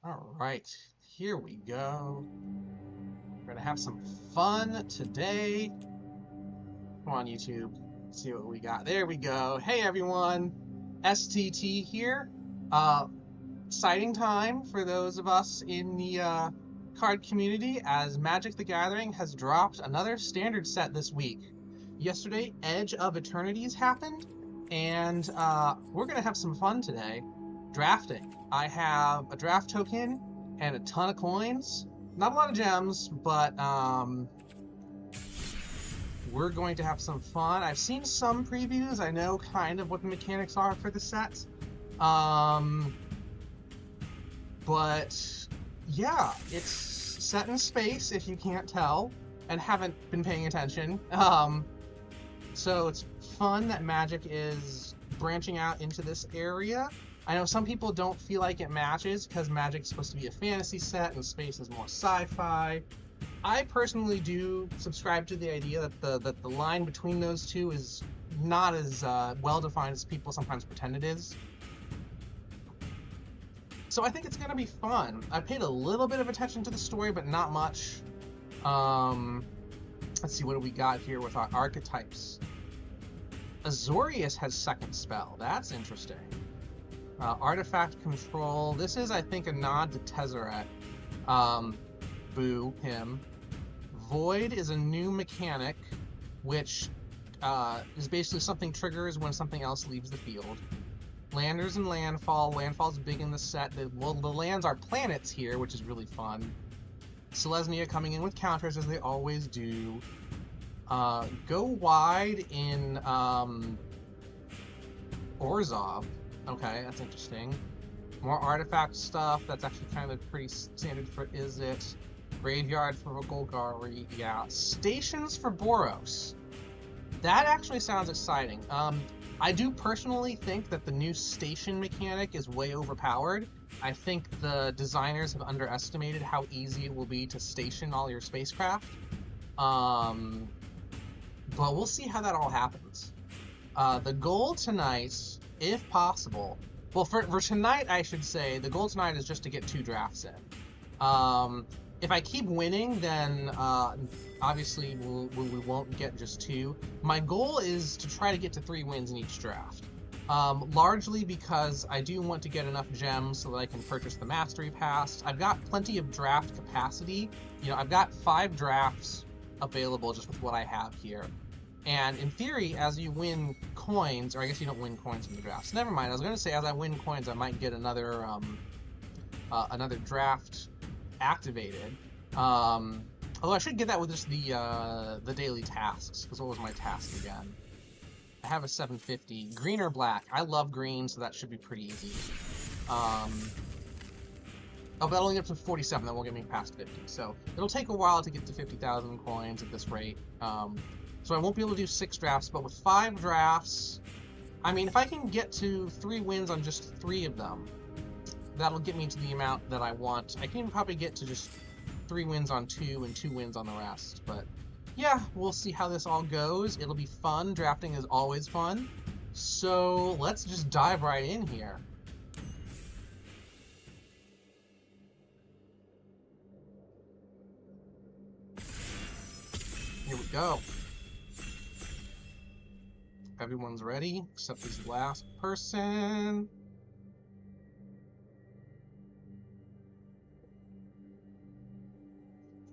All right, here we go. We're gonna have some fun today. Come on, YouTube. See what we got. There we go. Hey everyone, STT here. Uh, Exciting time for those of us in the card community as Magic the Gathering has dropped another standard set this week. Yesterday, Edge of Eternities happened, and we're gonna have some fun today. Drafting. I have a draft token and a ton of coins. Not a lot of gems, but we're going to have some fun. I've seen some previews. I know kind of what the mechanics are for the set. But yeah, it's set in space if you can't tell and haven't been paying attention. So it's fun that Magic is branching out into this area. I know some people don't feel like it matches because Magic's supposed to be a fantasy set and space is more sci-fi. I personally do subscribe to the idea that the line between those two is not as well defined as people sometimes pretend it is. So I think it's gonna be fun. I paid a little bit of attention to the story, but not much. Let's see, what do we got here with our archetypes? Azorius has second spell. That's interesting. Artifact control. This is, I think, a nod to Tezzeret. Boo him. Void is a new mechanic, which is basically something triggers when something else leaves the field. Landers and landfall. Landfall's big in the set. The lands are planets here, which is really fun. Selesnya coming in with counters as they always do. Go wide in Orzhov. Okay, that's interesting. More artifact stuff. That's actually kind of pretty standard for Izzet. Graveyard for Golgari. Yeah. Stations for Boros. That actually sounds exciting. I do personally think that the new station mechanic is way overpowered. I think the designers have underestimated how easy it will be to station all your spacecraft. But we'll see how that all happens. The goal tonight, if possible, well, for tonight, I should say, the goal tonight is just to get 2 drafts in. If I keep winning, then obviously we won't get just 2. My goal is to try to get to 3 wins in each draft. Largely because I do want to get enough gems so that I can purchase the Mastery Pass. I've got plenty of draft capacity. You know, I've got 5 drafts available just with what I have here. And in theory, as you win coins, or I guess you don't win coins from the drafts. Never mind, I was going to say as I win coins, I might get another draft activated. Although I should get that with just the daily tasks, because what was my task again? I have a 750. Green or black? I love green, so that should be pretty easy. Oh, but I'll only get to 47, that won't get me past 50. So it'll take a while to get to 50,000 coins at this rate. So I won't be able to do 6 drafts, but with 5 drafts, I mean, if I can get to 3 wins on just 3 of them, that'll get me to the amount that I want. I can even probably get to just 3 wins on 2 and 2 wins on the rest. But yeah, we'll see how this all goes. It'll be fun. Drafting is always fun. So let's just dive right in here. Here we go. Everyone's ready, except this last person.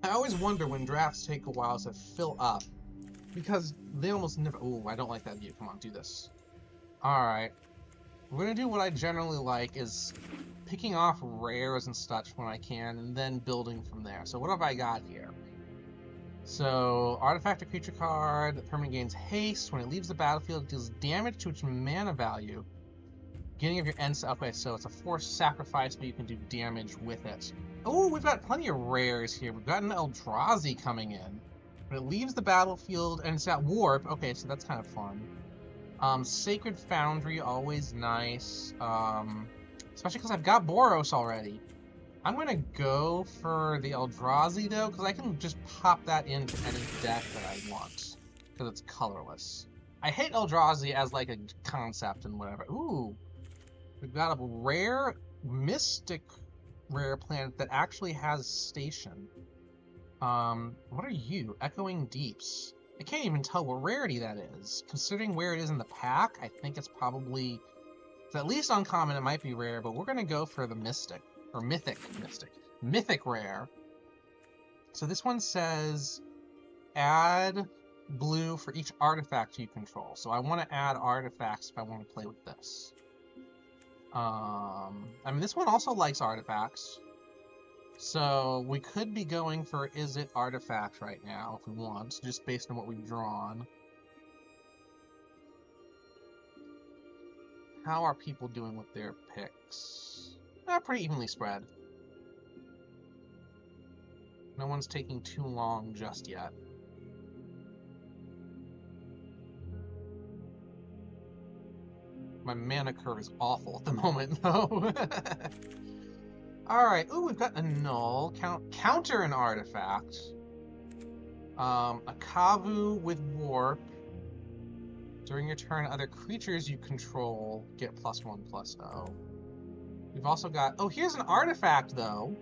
I always wonder when drafts take a while to fill up, because they almost never... Ooh, I don't like that view. Come on, do this. Alright. We're gonna do what I generally like, is picking off rares and such when I can, and then building from there. So what have I got here? So, artifact or creature card, the permanent gains haste. When it leaves the battlefield, it deals damage to its mana value. Beginning of your end... Okay, so it's a forced sacrifice, but you can do damage with it. Oh, we've got plenty of rares here. We've got an Eldrazi coming in. When it leaves the battlefield, and it's at warp. Okay, so that's kind of fun. Sacred Foundry, always nice. Especially because I've got Boros already. I'm going to go for the Eldrazi, though, because I can just pop that into any deck that I want, because it's colorless. I hate Eldrazi as, like, a concept and whatever. Ooh, we've got a rare Mystic rare planet that actually has station. What are you? Echoing Deeps. I can't even tell what rarity that is. Considering where it is in the pack, I think it's probably... It's at least uncommon, it might be rare, but we're gonna go for the Mystic. Or Mythic. Mythic rare. So this one says... Add blue for each artifact you control. So I want to add artifacts if I want to play with this. I mean, this one also likes artifacts. So we could be going for Is It Artifact right now if we want, just based on what we've drawn. How are people doing with their picks? Pretty evenly spread. No one's taking too long just yet. My mana curve is awful at the moment, though. Alright, ooh, we've got a null. Counter an artifact. A Kavu with warp. During your turn, other creatures you control get +1/+0. We've also got... Oh, here's an artifact, though.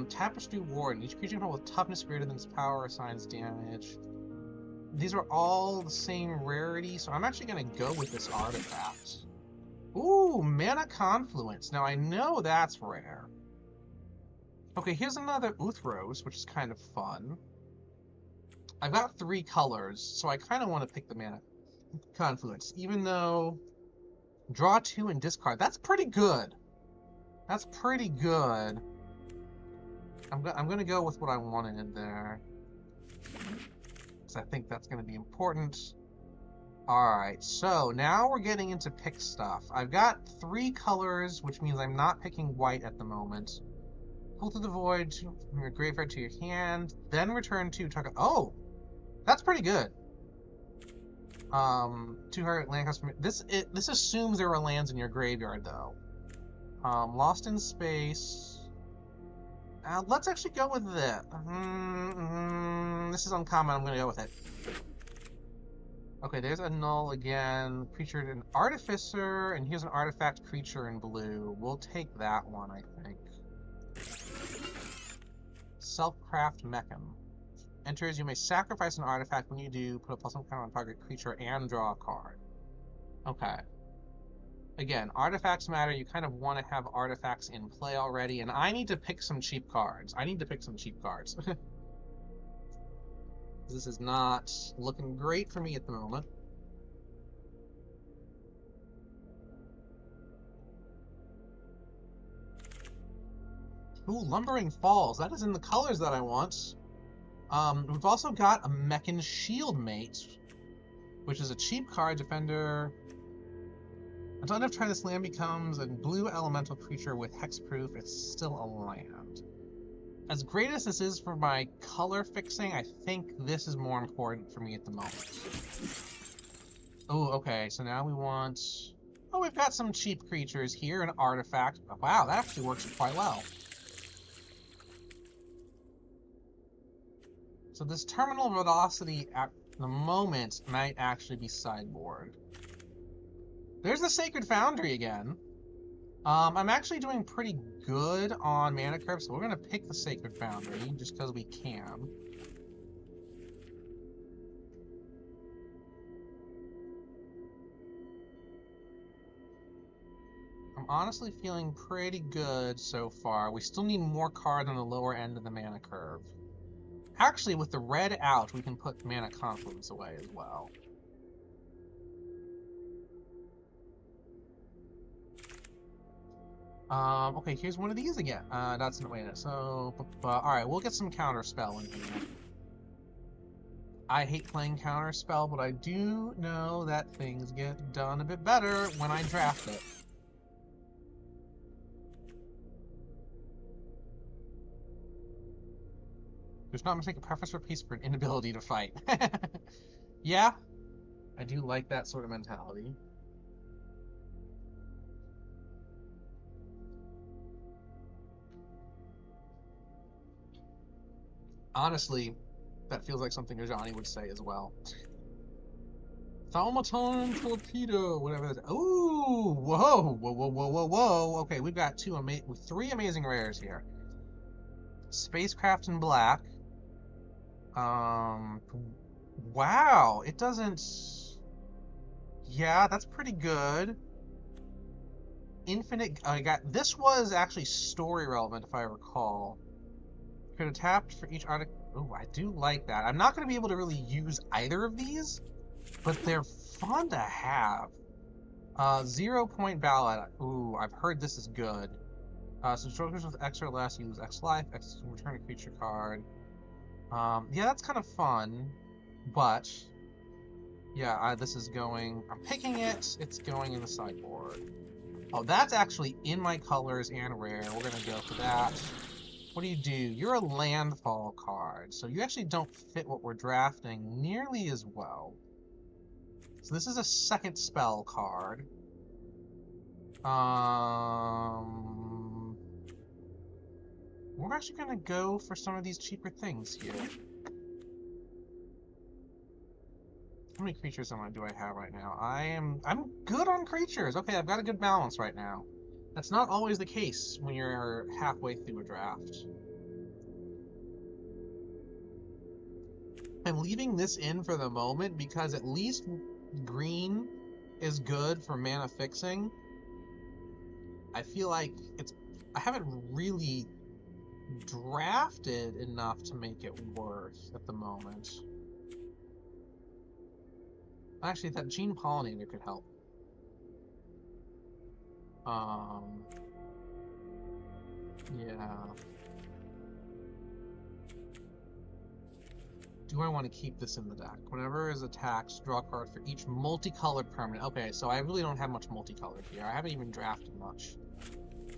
Tapestry Warden. Each creature controlled with toughness greater than its power assigns damage. These are all the same rarity, so I'm actually going to go with this artifact. Ooh, Mana Confluence. Now, I know that's rare. Okay, here's another Uthros, which is kind of fun. I've got 3 colors, so I kind of want to pick the Mana Confluence, even though draw 2 and discard. That's pretty good. That's pretty good. I'm going to go with what I wanted there. I think that's going to be important. Alright, so now we're getting into pick stuff. I've got 3 colors, which means I'm not picking white at the moment. Pull through the void from your graveyard to your hand, then return 2 target. Oh! That's pretty good. 2 land cost. This assumes there are lands in your graveyard, though. Lost in Space. Let's actually go with it. This is uncommon, I'm going to go with it. Okay, there's a null again. Creature an Artificer, and here's an artifact creature in blue. We'll take that one, I think. Self-Craft Mechan. Enters, you may sacrifice an artifact. When you do, put a +1 counter on target creature and draw a card. Okay. Again, artifacts matter. You kind of want to have artifacts in play already, and I need to pick some cheap cards. This is not looking great for me at the moment. Ooh, Lumbering Falls. That is in the colors that I want. We've also got a Mechan Shieldmate, which is a cheap card, defender. Until end of turn, this land becomes a blue elemental creature with hexproof. It's still a land. As great as this is for my color fixing, I think this is more important for me at the moment. Oh, okay, so now we want... Oh, we've got some cheap creatures here, an artifact. Wow, that actually works quite well. So this Terminal Velocity at the moment might actually be sideboard. There's the Sacred Foundry again. I'm actually doing pretty good on mana curve, so we're going to pick the Sacred Foundry, just because we can. I'm honestly feeling pretty good so far. We still need more cards on the lower end of the mana curve. Actually, with the red out, we can put Mana Confluence away as well. Okay, here's one of these again. That's not wait. So, alright, we'll get some Counterspell in here. I hate playing Counterspell, but I do know that things get done a bit better when I draft it. There's not mistake a preference for peace for an inability to fight. Yeah, I do like that sort of mentality. Honestly, that feels like something Ajani would say as well. Thaumaton Torpedo, whatever that is. Ooh, Whoa, whoa, whoa, whoa, whoa, whoa. Okay, we've got three amazing rares here. Spacecraft in black. Wow, it doesn't... Yeah, that's pretty good. Infinite... I got... This was actually story relevant, if I recall. Could have tapped for each article... Oh, I do like that. I'm not going to be able to really use either of these, but they're fun to have. 0 point ballot. Ooh, I've heard this is good. So strokers with X or less, you lose X life, X return a creature card. Yeah, that's kind of fun, but yeah, this is going. I'm picking it. It's going in the sideboard. Oh, that's actually in my colors and rare. We're gonna go for that. What do? You're a landfall card, so you actually don't fit what we're drafting nearly as well. So this is a second spell card. We're actually gonna go for some of these cheaper things here. How many creatures do I have right now? I'm good on creatures. Okay, I've got a good balance right now. That's not always the case when you're halfway through a draft. I'm leaving this in for the moment because at least green is good for mana fixing. I feel like I haven't really drafted enough to make it worth at the moment. Actually, that Gene Pollinator could help. Yeah. Do I want to keep this in the deck? Whenever is attacked, draw a card for each multicolored permanent. Okay, so I really don't have much multicolored here. I haven't even drafted much.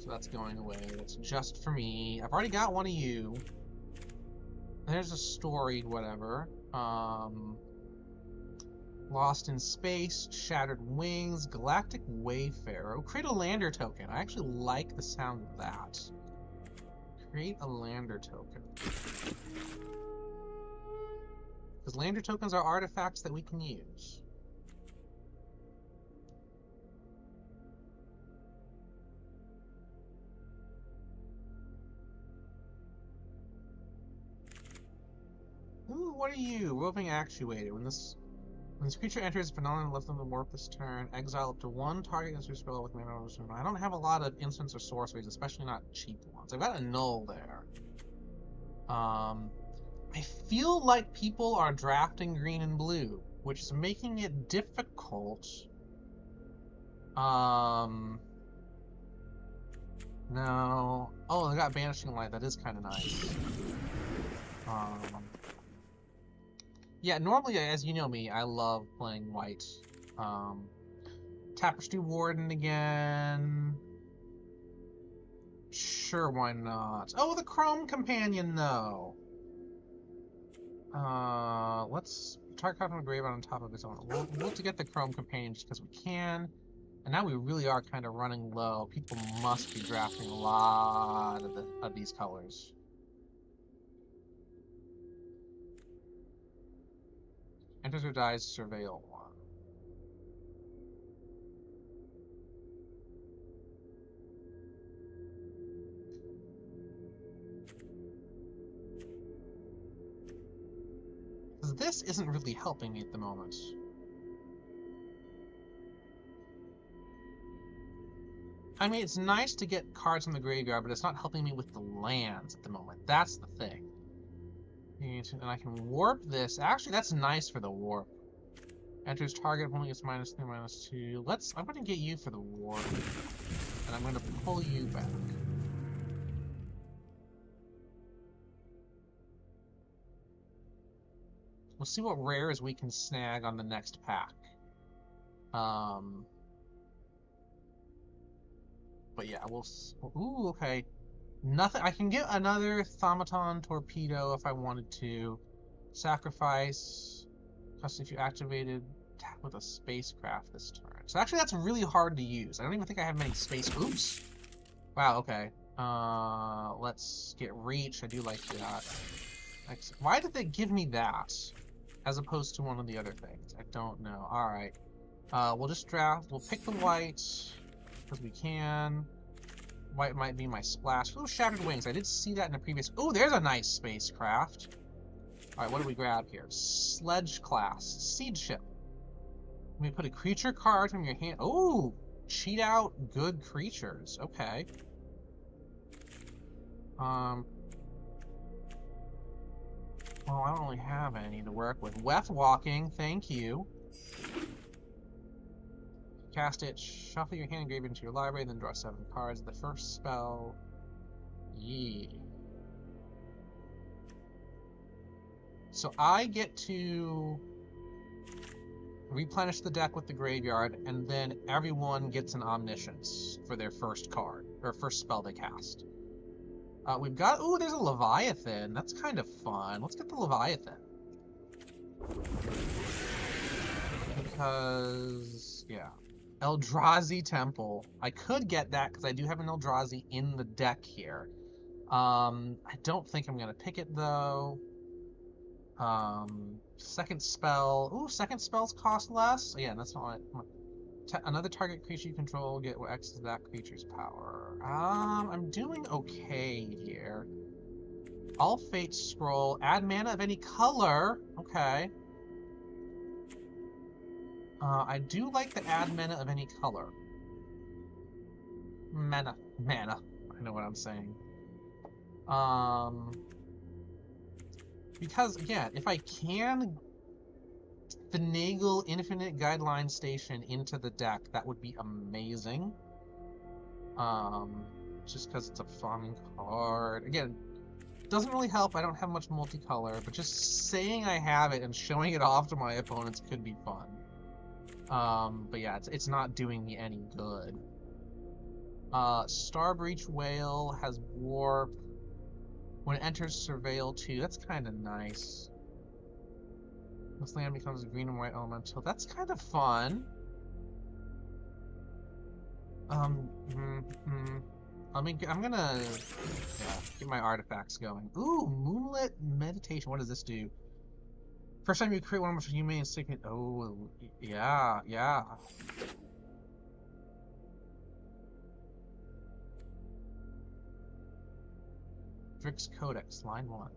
So that's going away. That's just for me. I've already got one of you. There's a storied whatever. Lost in Space, Shattered Wings, Galactic Wayfarer. Create a lander token. I actually like the sound of that. Create a lander token. Because lander tokens are artifacts that we can use. Ooh, what are you? Roving Actuator. When this creature enters, phenomenon left them to warp this turn. Exile up to one target against spell with mana. I don't have a lot of instants or sorceries, especially not cheap ones. I've got a null there. I feel like people are drafting green and blue, which is making it difficult. No. Oh, they got Banishing Light. That is kind of nice. Yeah, normally, as you know me, I love playing white. Tapestry Warden again. Sure, why not? Oh, the Chrome Companion, though. Let's target card from a graveyard on top of its own. We'll look to get the Chrome Companion just because we can. And now we really are kind of running low. People must be drafting a lot of these colors. Enters or dies, surveil one. This isn't really helping me at the moment. I mean, it's nice to get cards from the graveyard, but it's not helping me with the lands at the moment. That's the thing. And I can warp this. Actually, that's nice for the warp. Enters target, only gets -3, -2. I'm going to get you for the warp. And I'm going to pull you back. We'll see what rares we can snag on the next pack. But yeah, ooh, okay. Nothing. I can get another Thaumaton Torpedo if I wanted to. Sacrifice. Plus, if you activated, attack with a spacecraft this turn. So actually, that's really hard to use. I don't even think I have many space. Oops. Wow. Okay. Let's get reach. I do like that. Why did they give me that, as opposed to one of the other things? I don't know. All right. We'll just draft. We'll pick the white. because we can. White might be my splash. Ooh, Shattered Wings. I did see that in the previous... Ooh, there's a nice spacecraft. Alright, what do we grab here? Sledge class. Seed ship. Let me put a creature card from your hand. Ooh, cheat out good creatures. Okay. Well, I don't really have any to work with. Weft Walking, thank you. Cast it, shuffle your hand engraved into your library, then draw 7 cards. The first spell... Yeah. So I get to replenish the deck with the graveyard, and then everyone gets an Omniscience for their first card, or first spell they cast. We've got... Ooh, there's a Leviathan. That's kind of fun. Let's get the Leviathan. Because... yeah. Eldrazi Temple. I could get that because I do have an Eldrazi in the deck here. I don't think I'm going to pick it, though. Second spell. Ooh, second spells cost less? Yeah, that's not another target creature you control, get what X is that creature's power. I'm doing okay here. All Fate Scroll. Add mana of any color. Okay. I do like the add mana of any color. Mana. I know what I'm saying. Because, again, if I can finagle Infinite Guideline Station into the deck, that would be amazing. Just because it's a fun card. Again, doesn't really help. I don't have much multicolor, but just saying I have it and showing it off to my opponents could be fun. But yeah, it's not doing me any good. Starbreach Whale has Warp. When it enters Surveil 2, that's kind of nice. This land becomes a green and white elemental. That's kind of fun. I'm gonna get my artifacts going. Ooh, Moonlit Meditation. What does this do? First time you create one of you may insignificant. Oh, yeah. Drix Codex, line 1.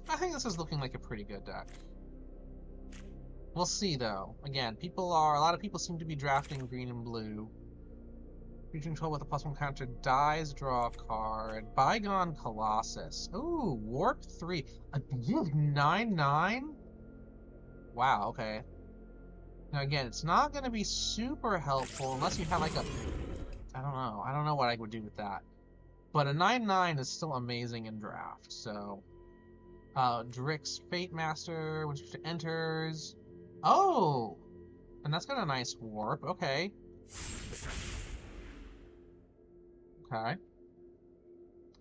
I think this is looking like a pretty good deck. We'll see, though. Again, a lot of people seem to be drafting green and blue. Creature control with a +1 counter dies, draw a card. Bygone Colossus. Ooh, Warp 3. A 9/9? Wow, okay. Now again, it's not going to be super helpful unless you have like a... I don't know what I would do with that. But a 9/9 is still amazing in draft, so... Drix Fate Master, which enters... Oh! And that's got a nice warp, okay. Okay.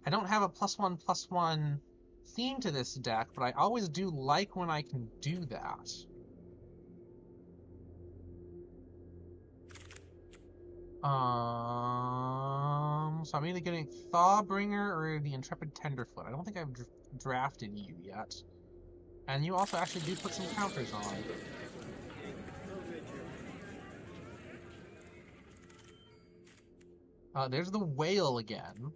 I don't have a +1/+1 theme to this deck, but I always do like when I can do that. So I'm either getting Thawbringer or the Intrepid Tenderfoot. I don't think I've drafted you yet. And you also actually do put some counters on. There's the Whale again.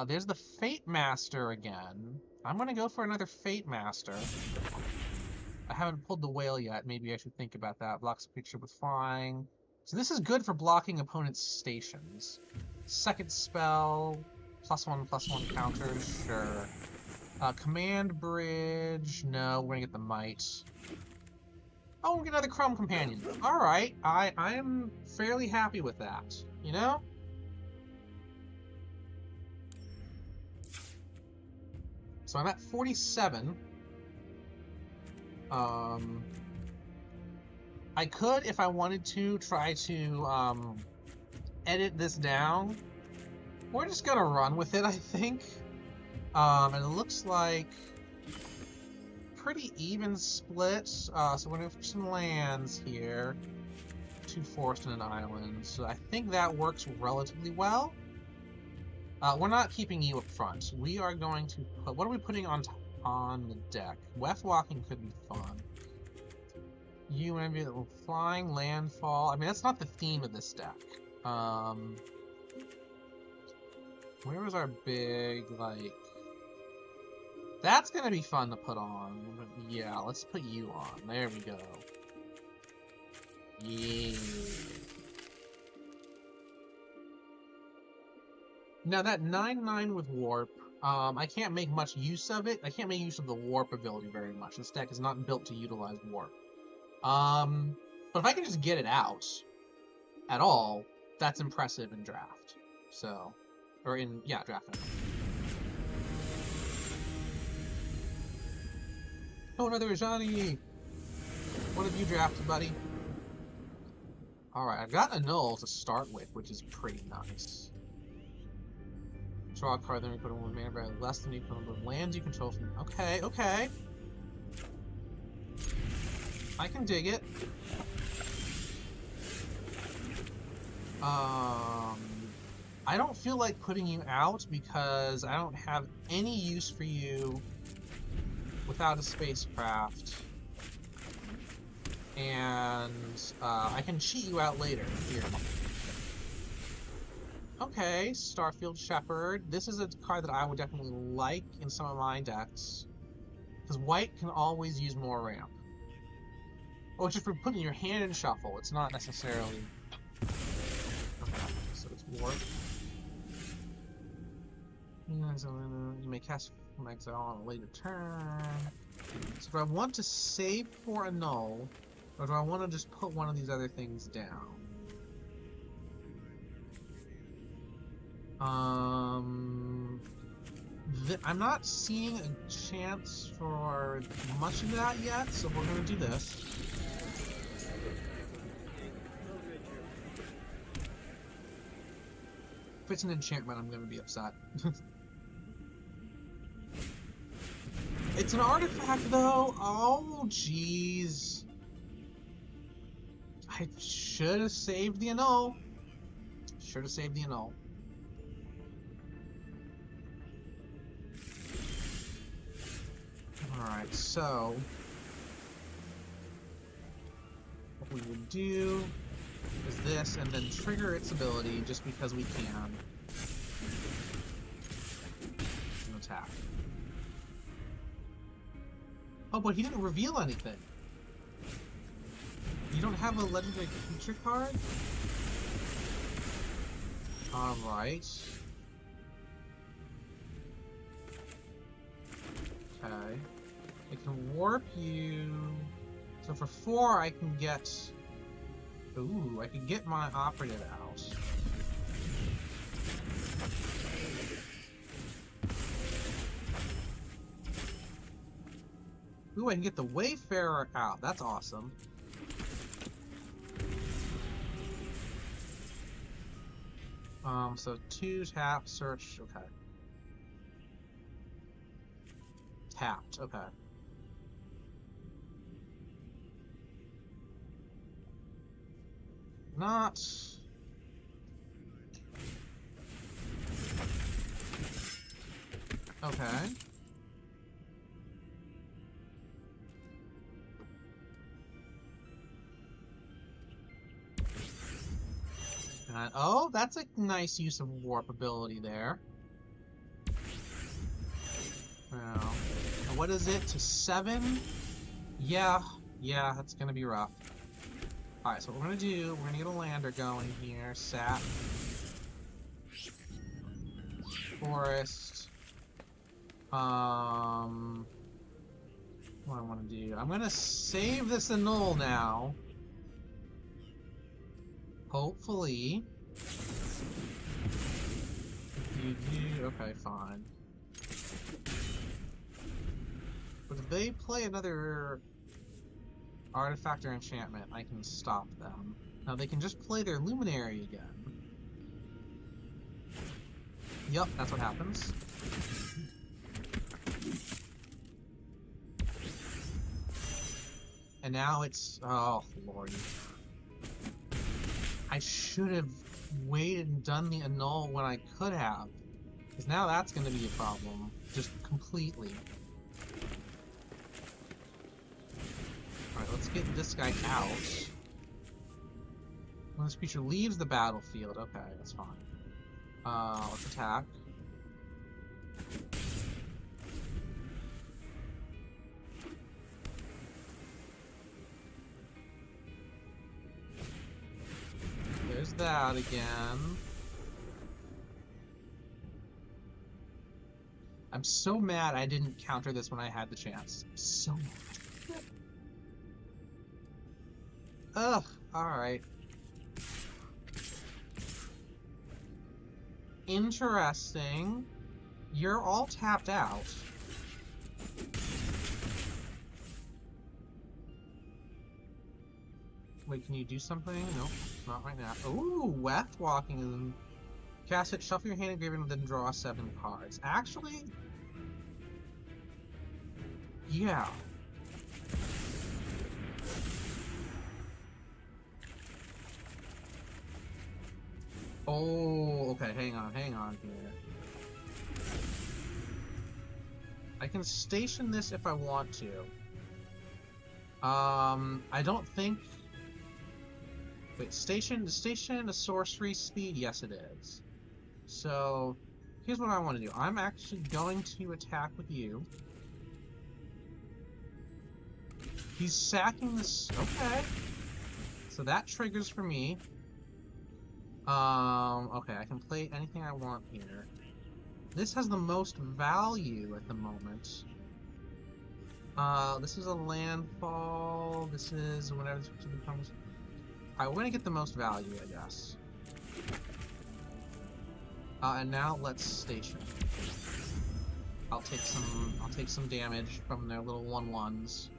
There's the Fate Master again. I'm gonna go for another Fate Master. I haven't pulled the Whale yet. Maybe I should think about that. Blocks a creature with flying. So this is good for blocking opponent's stations. Second spell, +1/+1 counters, sure. Command Bridge, no, we're gonna get the Might. Oh, we'll get another Chrome Companion. Alright, I am fairly happy with that, you know? So I'm at 47. I could, if I wanted to, try to edit this down. We're just gonna run with it, I think. And it looks like pretty even split. So we're gonna have some lands here. 2 forest and an island. So I think that works relatively well. We're not keeping you up front. We are going to put... What are we putting on the deck? Weft Walking could be fun. You and maybe flying landfall. I mean, that's not the theme of this deck. Where was our big, like... That's gonna be fun to put on. Yeah, let's put you on. There we go. Yeah. Now that 9/9 with warp, I can't make much use of it. I can't make use of the warp ability very much. This deck is not built to utilize warp. But if I can just get it out at all, that's impressive in draft. So, or in, yeah, draft. Oh, another Ajani! What have you drafted, buddy? Alright, I've got a null to start with, which is pretty nice. Draw a card, then we put in one mana, but less than equal number of lands you control from... Okay, okay. I can dig it. I don't feel like putting you out because I don't have any use for you without a spacecraft. And I can cheat you out later. Here. Okay, Starfield Shepherd. This is a card that I would definitely like in some of my decks. Because white can always use more ramp. Oh, it's just for putting your hand in shuffle. It's not necessarily... Okay, so it's warp. You may cast from exile on a later turn. So do I want to save for a null, or do I want to just put one of these other things down? I'm not seeing a chance for much of that yet, so we're going to do this. If it's an enchantment, I'm going to be upset. It's an artifact, though? Oh, jeez. I should have saved the annul. Should have saved the annul. Alright, so... what we will do is this, and then trigger its ability just because we can. And attack. Oh, but he didn't reveal anything. You don't have a legendary creature card? Alright. Okay. It can warp you. So for 4, I can get... Ooh, I can get my operative out. Ooh, I can get the Wayfarer out. That's awesome. So 2 tap, search, okay. Tapped, okay. Not... Okay. Oh, that's a nice use of warp ability there. Now, what is it? To 7? Yeah, that's gonna be rough. Alright, so what we're gonna do, we're gonna get a lander going here. Sap. Forest. What I want to do. I'm gonna save this annul now. Hopefully. Okay, fine. But if they play another artifact or enchantment, I can stop them. Now they can just play their luminary again. Yep, that's what happens. And now it's... oh, lordy. I should have waited and done the annul when I could have. Because now that's going to be a problem. Just completely. Alright, let's get this guy out. When this creature leaves the battlefield, okay, that's fine. Let's attack. There's that again. I'm so mad I didn't counter this when I had the chance. I'm so mad. Ugh, alright. Interesting. You're all tapped out. Wait, can you do something? Nope, not right now. Ooh, Weth walking. Cast it, shuffle your hand engraving, then draw 7 cards. Actually, yeah. Oh, okay, hang on here. I can station this if I want to. I don't think... Wait, station a sorcery speed? Yes, it is. So, here's what I want to do. I'm actually going to attack with you. He's sacking this... Okay. So that triggers for me. Okay, I can play anything I want here. This has the most value at the moment. This is a landfall. This is whenever this becomes... Alright, we're gonna get the most value, I guess. And now let's station. I'll take some damage from their little 1/1s.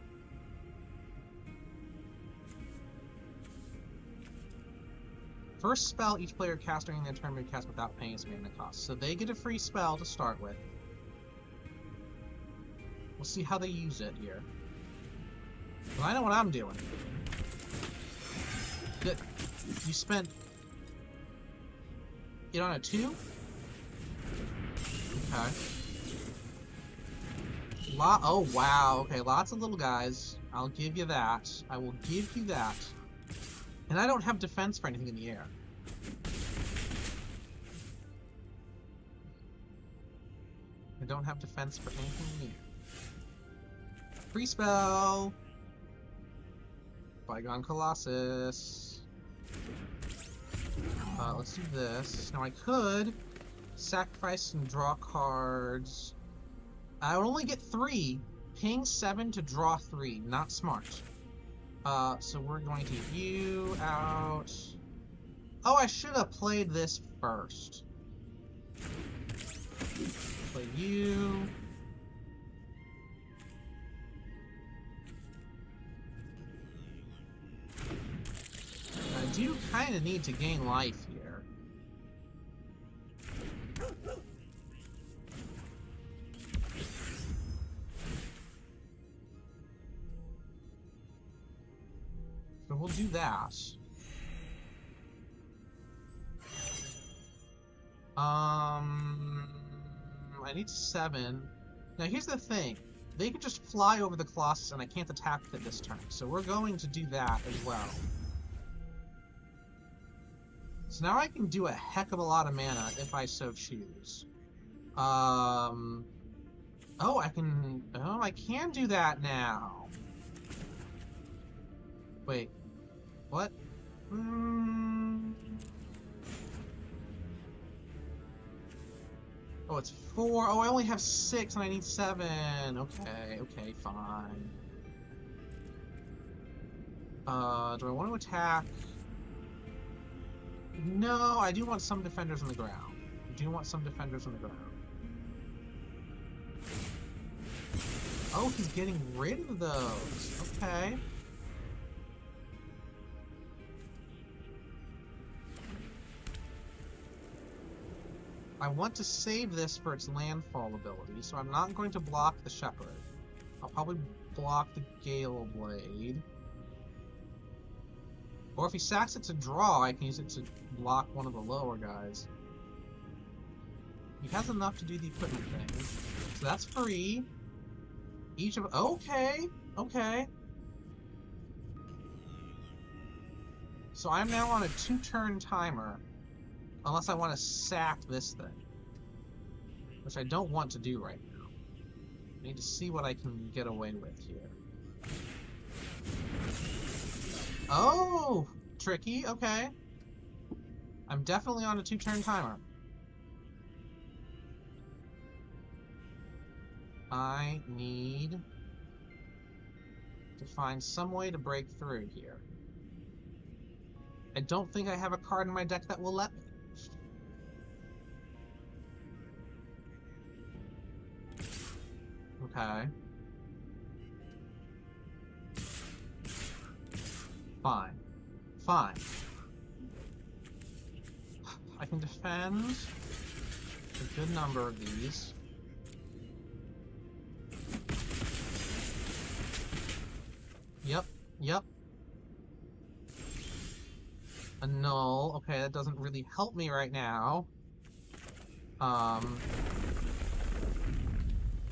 First spell each player casts during their turn may cast without paying its mana cost. So they get a free spell to start with. We'll see how they use it here. Well, I know what I'm doing. Good. You spent it on a 2? Okay. Oh, wow. Okay, lots of little guys. I'll give you that. I will give you that. And I don't have defense for anything in the air. I don't have defense for anything in the air. Free spell! Bygone Colossus. Let's do this. Now I could sacrifice and draw cards. I would only get 3. Paying 7 to draw 3. Not smart. So we're going to get you out. Oh, I should have played this first. Play you. I do kind of need to gain life here. So we'll do that. I need 7. Now here's the thing. They can just fly over the Colossus and I can't attack it this turn. So we're going to do that as well. So now I can do a heck of a lot of mana if I so choose. Oh, I can do that now. Wait. What? Oh, it's 4. Oh, I only have 6 and I need 7. Okay, fine. Do I want to attack? No, I do want some defenders on the ground. Oh, he's getting rid of those. Okay. I want to save this for its landfall ability, so I'm not going to block the Shepherd. I'll probably block the Gale Blade. Or if he sacks it to draw, I can use it to block one of the lower guys. He has enough to do the equipment thing. So that's free. Each of... Okay. So I'm now on a 2-turn timer, unless I want to sack this thing, which I don't want to do right now. I need to see what I can get away with here. Oh, tricky. Okay. I'm definitely on a 2-turn timer. I need to find some way to break through here. I don't think I have a card in my deck that will let me. Okay. Fine. Fine. I can defend a good number of these. Yep. Yep. A null. Okay, that doesn't really help me right now.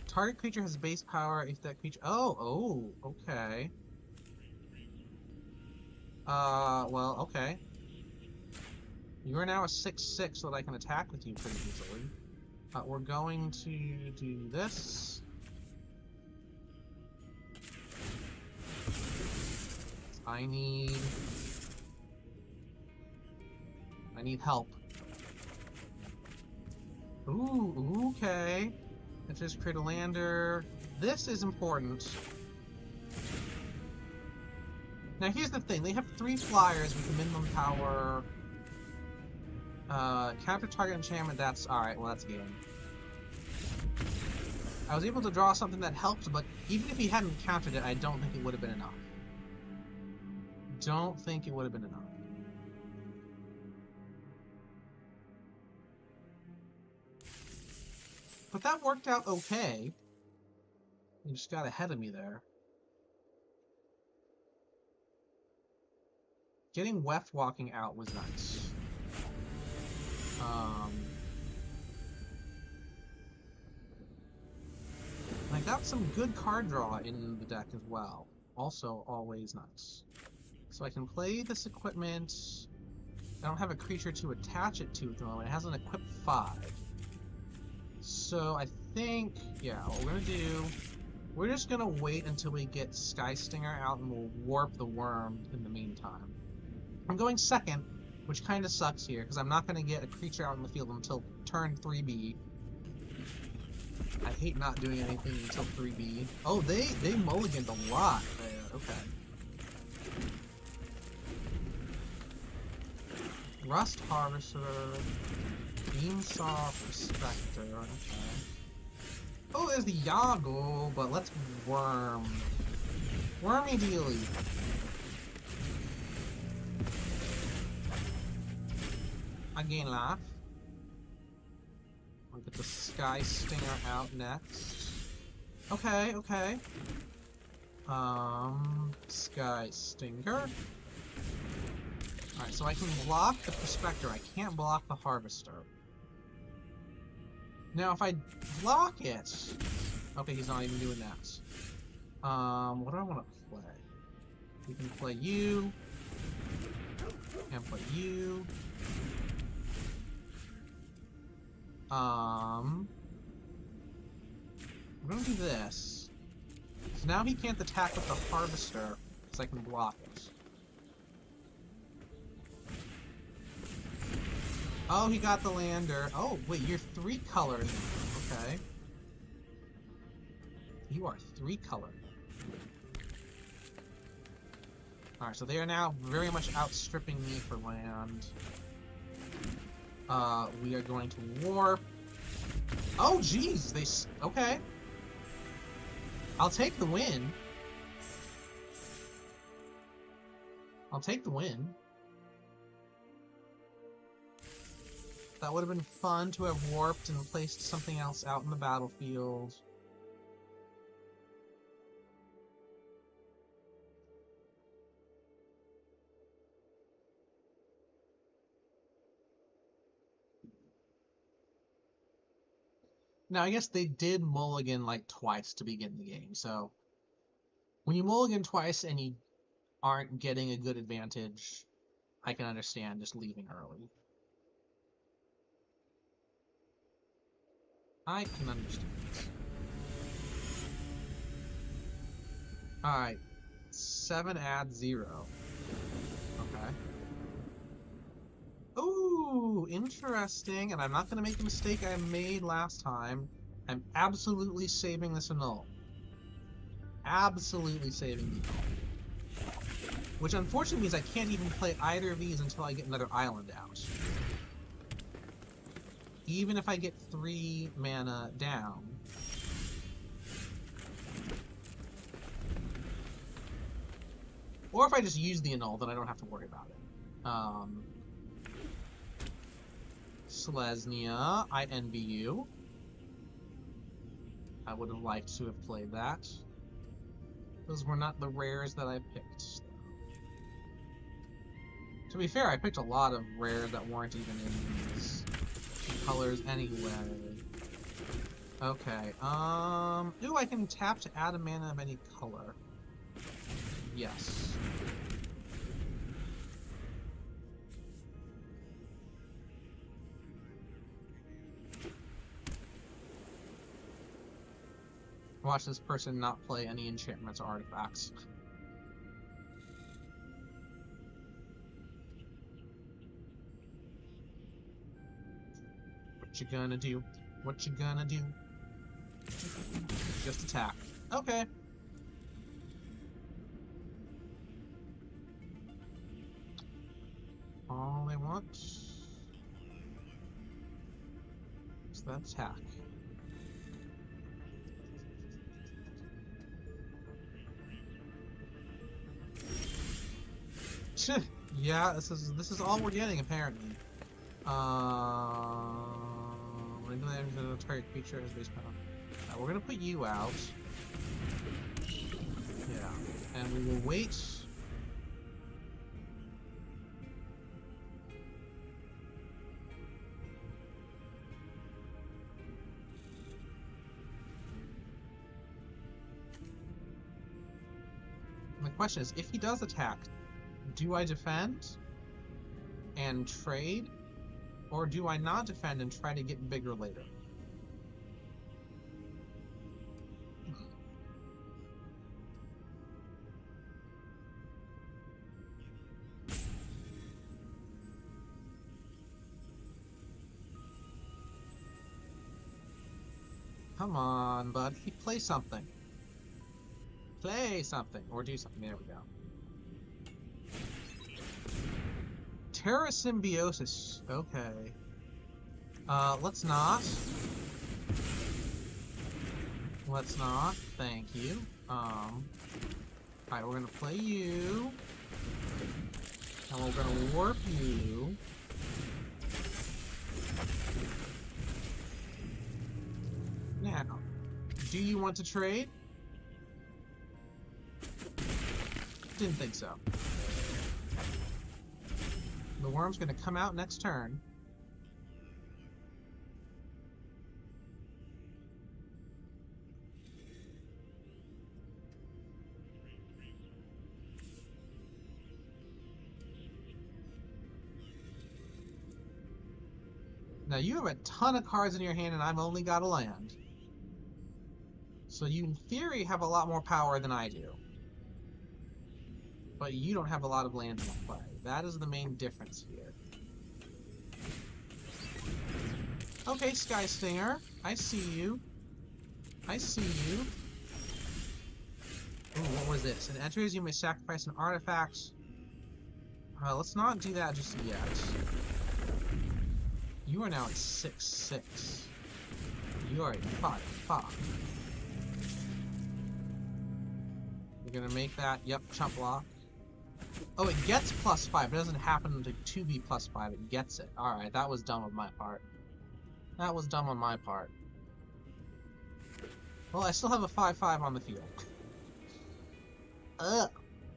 Target creature has base power if that creature... Oh, okay. Well, okay. You are now a 6/6 so that I can attack with you pretty easily. We're going to do this. I need help. Ooh, okay. Let's just create a lander. This is important. Now here's the thing, they have 3 flyers with the minimum power. Counter target enchantment, that's alright, well that's game. I was able to draw something that helped, but even if he hadn't countered it, I don't think it would have been enough. Don't think it would have been enough. But that worked out okay. You just got ahead of me there. Getting Weft walking out was nice. And I got some good card draw in the deck as well. Also, always nice. So I can play this equipment. I don't have a creature to attach it to at the moment. It has an equip 5. So I think, yeah, what we're gonna do, we're just gonna wait until we get Sky Stinger out and we'll warp the worm in the meantime. I'm going second, which kind of sucks here, because I'm not going to get a creature out in the field until turn 3B. I hate not doing anything until 3B. Oh, they mulliganed a lot there. Okay. Rust Harvester, Beamsaw Prospector, okay. Oh, there's the Yago, but let's worm. Wormy dealy. I gain life. I'll get the Sky Stinger out next. Okay, okay. Sky Stinger. Alright, so I can block the Prospector. I can't block the Harvester. Now, if I block it... Okay, he's not even doing that. What do I want to play? We can play you. And play you. I'm gonna do this. So now he can't attack with the Harvester, because I can block it. Oh, he got the lander. Oh, wait, you're 3 colored. Okay. You are 3 colored. Alright, so they are now very much outstripping me for land. We are going to warp. Oh, jeez, okay. I'll take the win. I'll take the win. That would have been fun to have warped and placed something else out in the battlefield. Now, I guess they did mulligan like twice to begin the game, so when you mulligan twice and you aren't getting a good advantage, I can understand just leaving early. I can understand. Alright. 7 add 0. Okay. Ooh, interesting. And I'm not going to make the mistake I made last time. I'm absolutely saving this annul. Absolutely saving the annul. Which unfortunately means I can't even play either of these until I get another island out. Even if I get 3 mana down. Or if I just use the annul, then I don't have to worry about it. Selesnya, I envy you. I would have liked to have played that. Those were not the rares that I picked. To be fair, I picked a lot of rares that weren't even in these colors anyway. Okay, ooh, I can tap to add a mana of any color. Yes. Watch this person not play any enchantments or artifacts. What you gonna do? What you gonna do? Just attack. Okay. All I want is that attack. Yeah, this is all we're getting apparently. Regulators of a target creature has base power. We're gonna put you out. Yeah, and we will wait. My question is, if he does attack, do I defend and trade, or do I not defend and try to get bigger later? Come on, bud. Play something. Play something. Or do something. There we go. Terra Symbiosis. Okay. Let's not. Let's not. Thank you. Alright, we're gonna play you. And we're gonna warp you. Now, do you want to trade? Didn't think so. The worm's gonna come out next turn. Now you have a ton of cards in your hand and I've only got a land. So you in theory have a lot more power than I do. But you don't have a lot of lands in play. That is the main difference here. Okay, Sky Stinger. I see you. I see you. Ooh, what was this? It enters, you may sacrifice an artifact. Let's not do that just yet. You are now at 6/6. You are at 5/5. You're gonna make that, yep, chump block. Oh, it gets +5. It doesn't happen to be +5. It gets it. Alright, that was dumb on my part. That was dumb on my part. Well, I still have a 5/5 on the field. Ugh.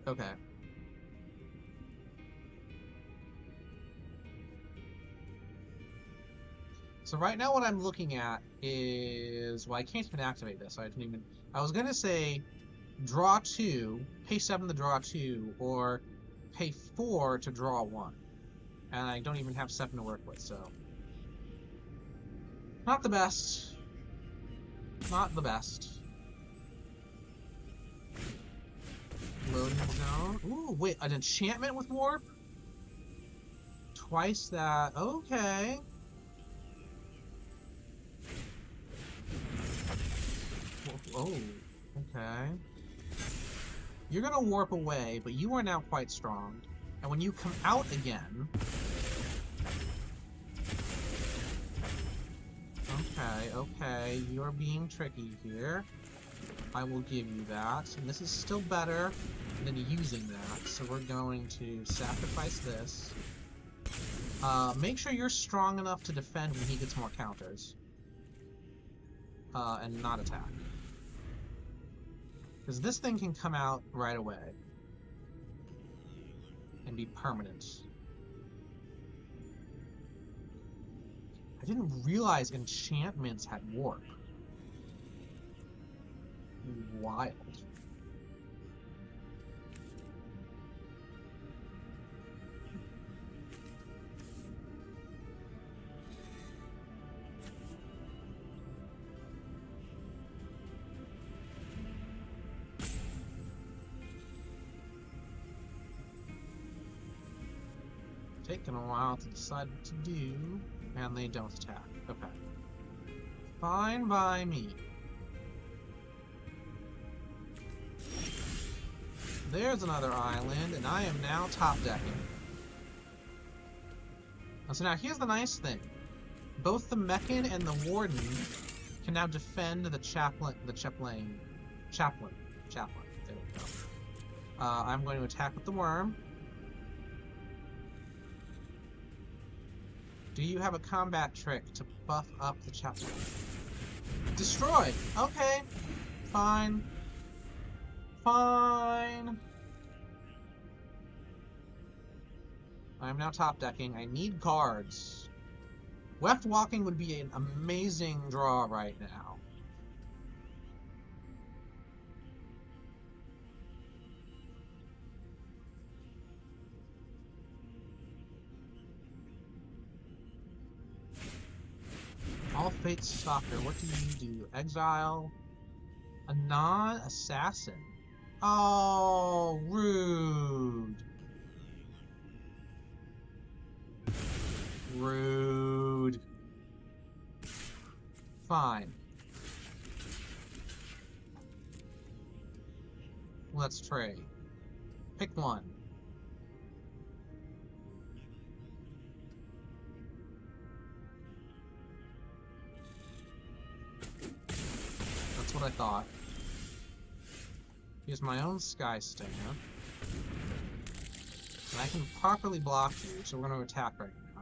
Okay. So right now what I'm looking at is... Well, I can't even activate this, so I didn't even... I was gonna say... Draw 2, pay 7 to draw 2, or pay 4 to draw 1. And I don't even have 7 to work with, so... Not the best. Not the best. Loading zone. Ooh, wait, an enchantment with warp? Twice that. Okay. Oh, okay. You're gonna warp away, but you are now quite strong. And when you come out again... Okay, you're being tricky here. I will give you that. And this is still better than using that, so we're going to sacrifice this. Make sure you're strong enough to defend when he gets more counters. And not attack. Because this thing can come out right away. And be permanent. I didn't realize enchantments had warp. Wild. Taking a while to decide what to do, and they don't attack. Okay. Fine by me. There's another island, and I am now top decking. So now here's the nice thing. Both the Mechan and the Warden can now defend the Chaplain. There we go. I'm going to attack with the Worm. Do you have a combat trick to buff up the Chaplain? Destroy! Okay. Fine. Fine. I'm now top decking. I need cards. Left walking would be an amazing draw right now. All Fate's Stalker, what do you do? Exile a non-assassin. Oh, rude. Rude. Fine. Let's trade. Pick one. That's what I thought. Here's my own Sky Stinger. And I can properly block you, so we're going to attack right now.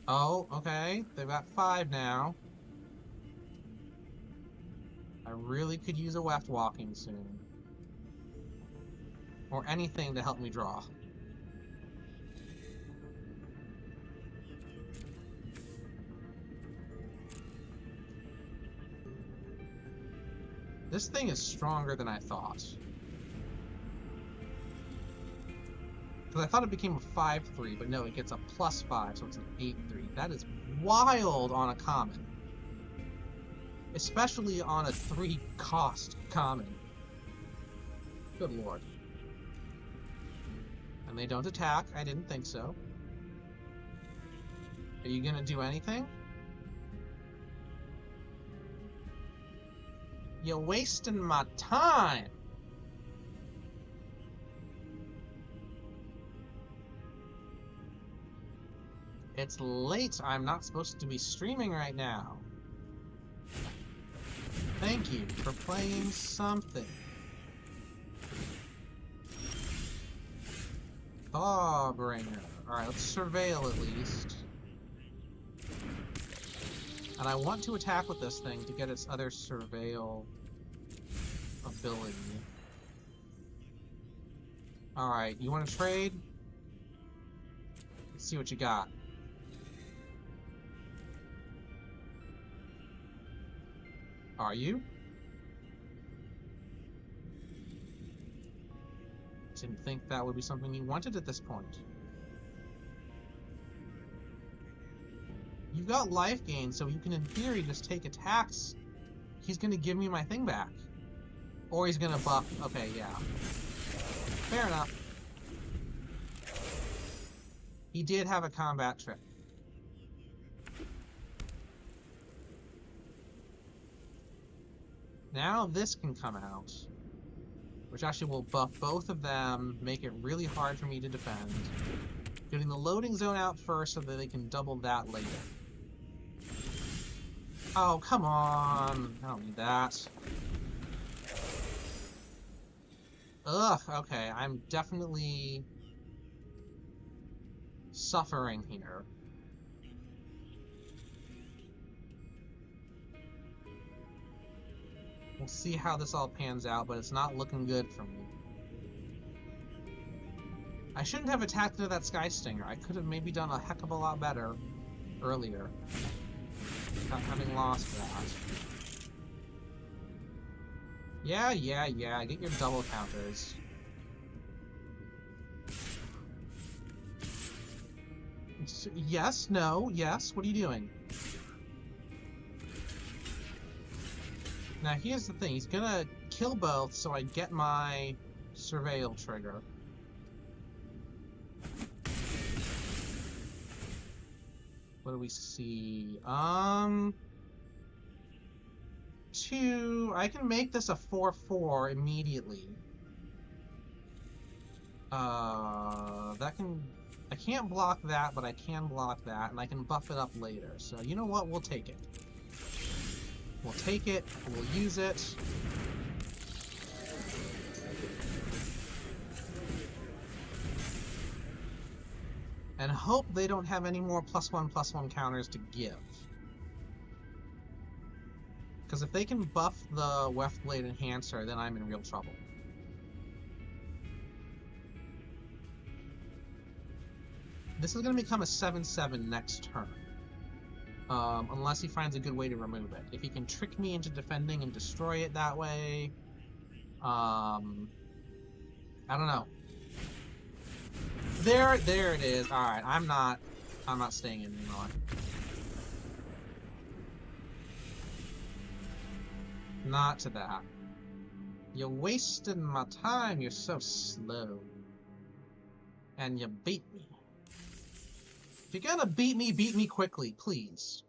Oh, okay. They've got 5 now. I really could use a left walking soon. Or anything to help me draw. This thing is stronger than I thought. Because I thought it became a 5/3, but no, it gets a +5, so it's an 8/3. That is wild on a common. Especially on a 3-cost common. Good lord. And they don't attack. I didn't think so. Are you gonna do anything? You're wasting my time! It's late. I'm not supposed to be streaming right now. Thank you for playing something. Thawbringer. Alright, let's surveil at least. And I want to attack with this thing to get its other surveil ability. Alright, you want to trade? Let's see what you got. Are you? Didn't think that would be something you wanted at this point. You've got life gain, so you can, in theory, just take attacks. He's gonna give me my thing back. Or he's gonna buff. Okay, yeah. Fair enough. He did have a combat trick. Now this can come out, which actually will buff both of them, make it really hard for me to defend. Getting the loading zone out first so that they can double that later. Oh, come on. I don't need that. Ugh, okay, I'm definitely suffering here. We'll see how this all pans out, but it's not looking good for me. I shouldn't have attacked into that Sky Stinger. I could have maybe done a heck of a lot better earlier, without having lost that. Yeah, get your double counters. Yes, no, yes, what are you doing? Now here's the thing, he's gonna kill both so I get my surveil trigger. What do we see? Two. I can make this a 4/4 immediately. That can. I can't block that, but I can block that, and I can buff it up later. So you know what? We'll take it. We'll take it. We'll use it. And hope they don't have any more +1/+1 counters to give. Because if they can buff the Weft Blade Enhancer, then I'm in real trouble. This is going to become a 7/7 next turn. Unless he finds a good way to remove it. If he can trick me into defending and destroy it that way... I don't know. There it is. Alright, I'm not staying in anymore. Not to that. You're wasting my time, you're so slow. And you beat me. If you're gonna beat me quickly, please.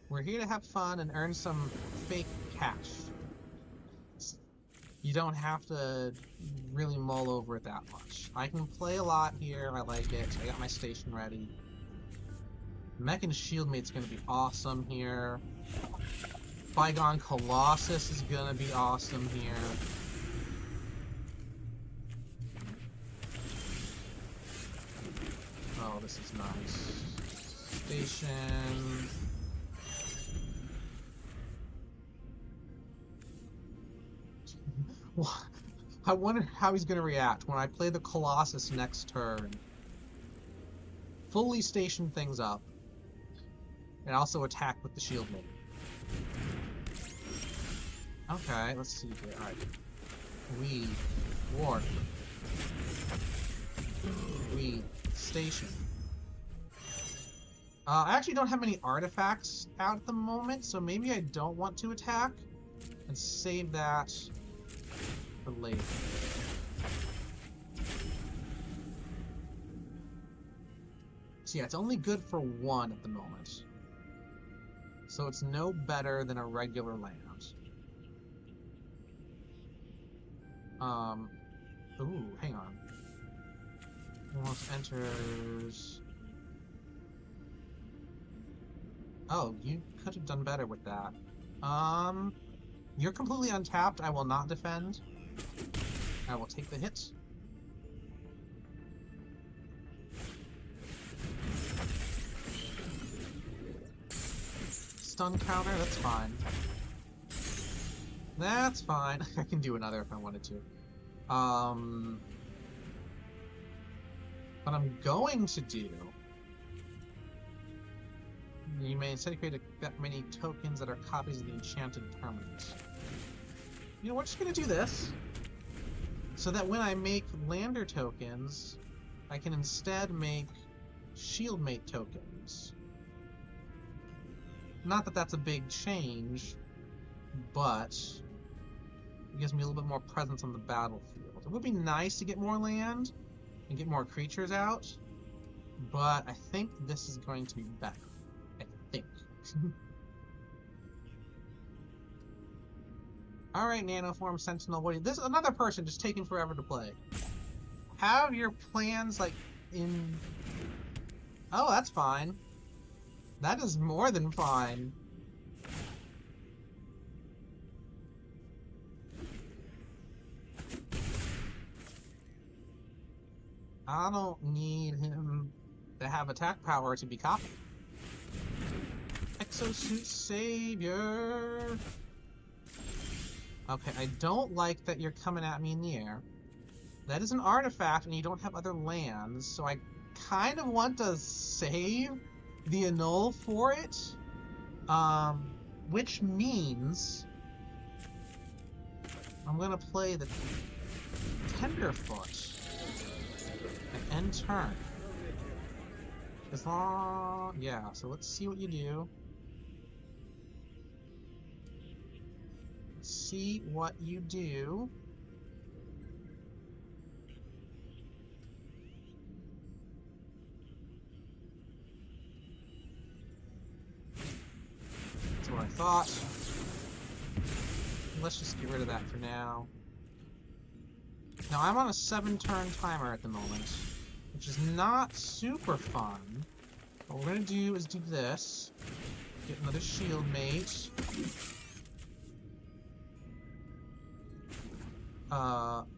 We're here to have fun and earn some fake cash. You don't have to really mull over it that much. I can play a lot here, I like it. I got my station ready. Mech and Shieldmate's gonna be awesome here. Bygone Colossus is gonna be awesome here. Oh, this is nice. Station. I wonder how he's gonna react when I play the Colossus next turn. Fully station things up. And also attack with the Shieldmate. Okay, let's see here. Alright. We ward. We station. I actually don't have any artifacts out at the moment, so maybe I don't want to attack and save that for later. So yeah, it's only good for one at the moment. So it's no better than a regular land. Ooh, hang on. Almost enters... Oh, you could have done better with that. You're completely untapped. I will not defend. I will take the hit. Stun counter, that's fine. That's fine. I can do another if I wanted to. What I'm going to do... You may instead create that many tokens that are copies of the enchanted permanent. You know, we're just gonna do this, so that when I make lander tokens, I can instead make shieldmate tokens. Not that that's a big change, but it gives me a little bit more presence on the battlefield. It would be nice to get more land and get more creatures out, but I think this is going to be better. I think. Alright, Nanoform Sentinel, what do you... This is another person just taking forever to play. Have your plans, like, in... Oh, that's fine. That is more than fine. I don't need him to have attack power to be copied. Exosuit Savior! Okay, I don't like that you're coming at me in the air. That is an artifact, and you don't have other lands, so I kind of want to save the annul for it. Which means I'm gonna play the Tenderfoot and end turn. As long... Yeah, so let's see what you do. See what you do. That's what I thought. Let's just get rid of that for now. Now I'm on a 7-turn timer at the moment, which is not super fun. What we're gonna do is do this. Get another shield mate.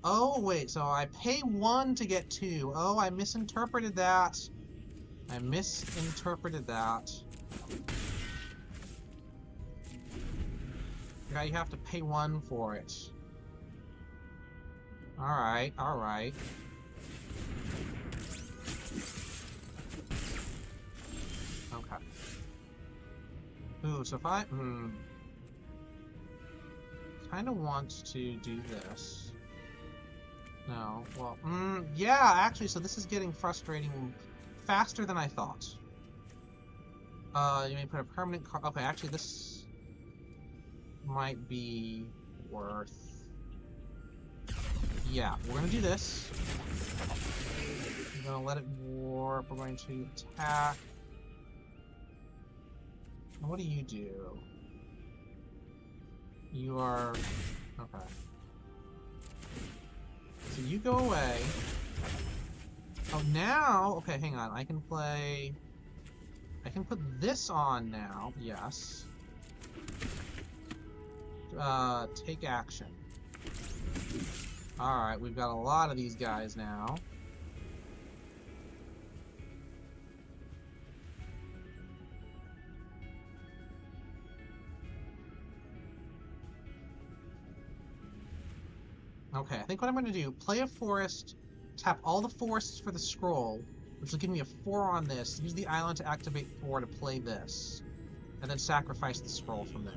Oh wait, so I pay 1 to get 2. Oh, I misinterpreted that. I misinterpreted that. Yeah, you have to pay 1 for it. Alright, alright. Okay. Ooh, so if I... kind of want to do this. No, well, yeah, actually, so this is getting frustrating faster than I thought. You may put a permanent card. Okay, actually, this might be worth... Yeah, we're gonna do this. I'm gonna let it warp. We're going to attack. And what do you do? You are... Okay. So you go away. Oh, now... Okay, hang on. I can play... I can put this on now. Yes. Take action. Alright, we've got a lot of these guys now. Okay, I think what I'm going to do, play a forest, tap all the forests for the scroll, which will give me a 4 on this, use the island to activate 4 to play this, and then sacrifice the scroll from there.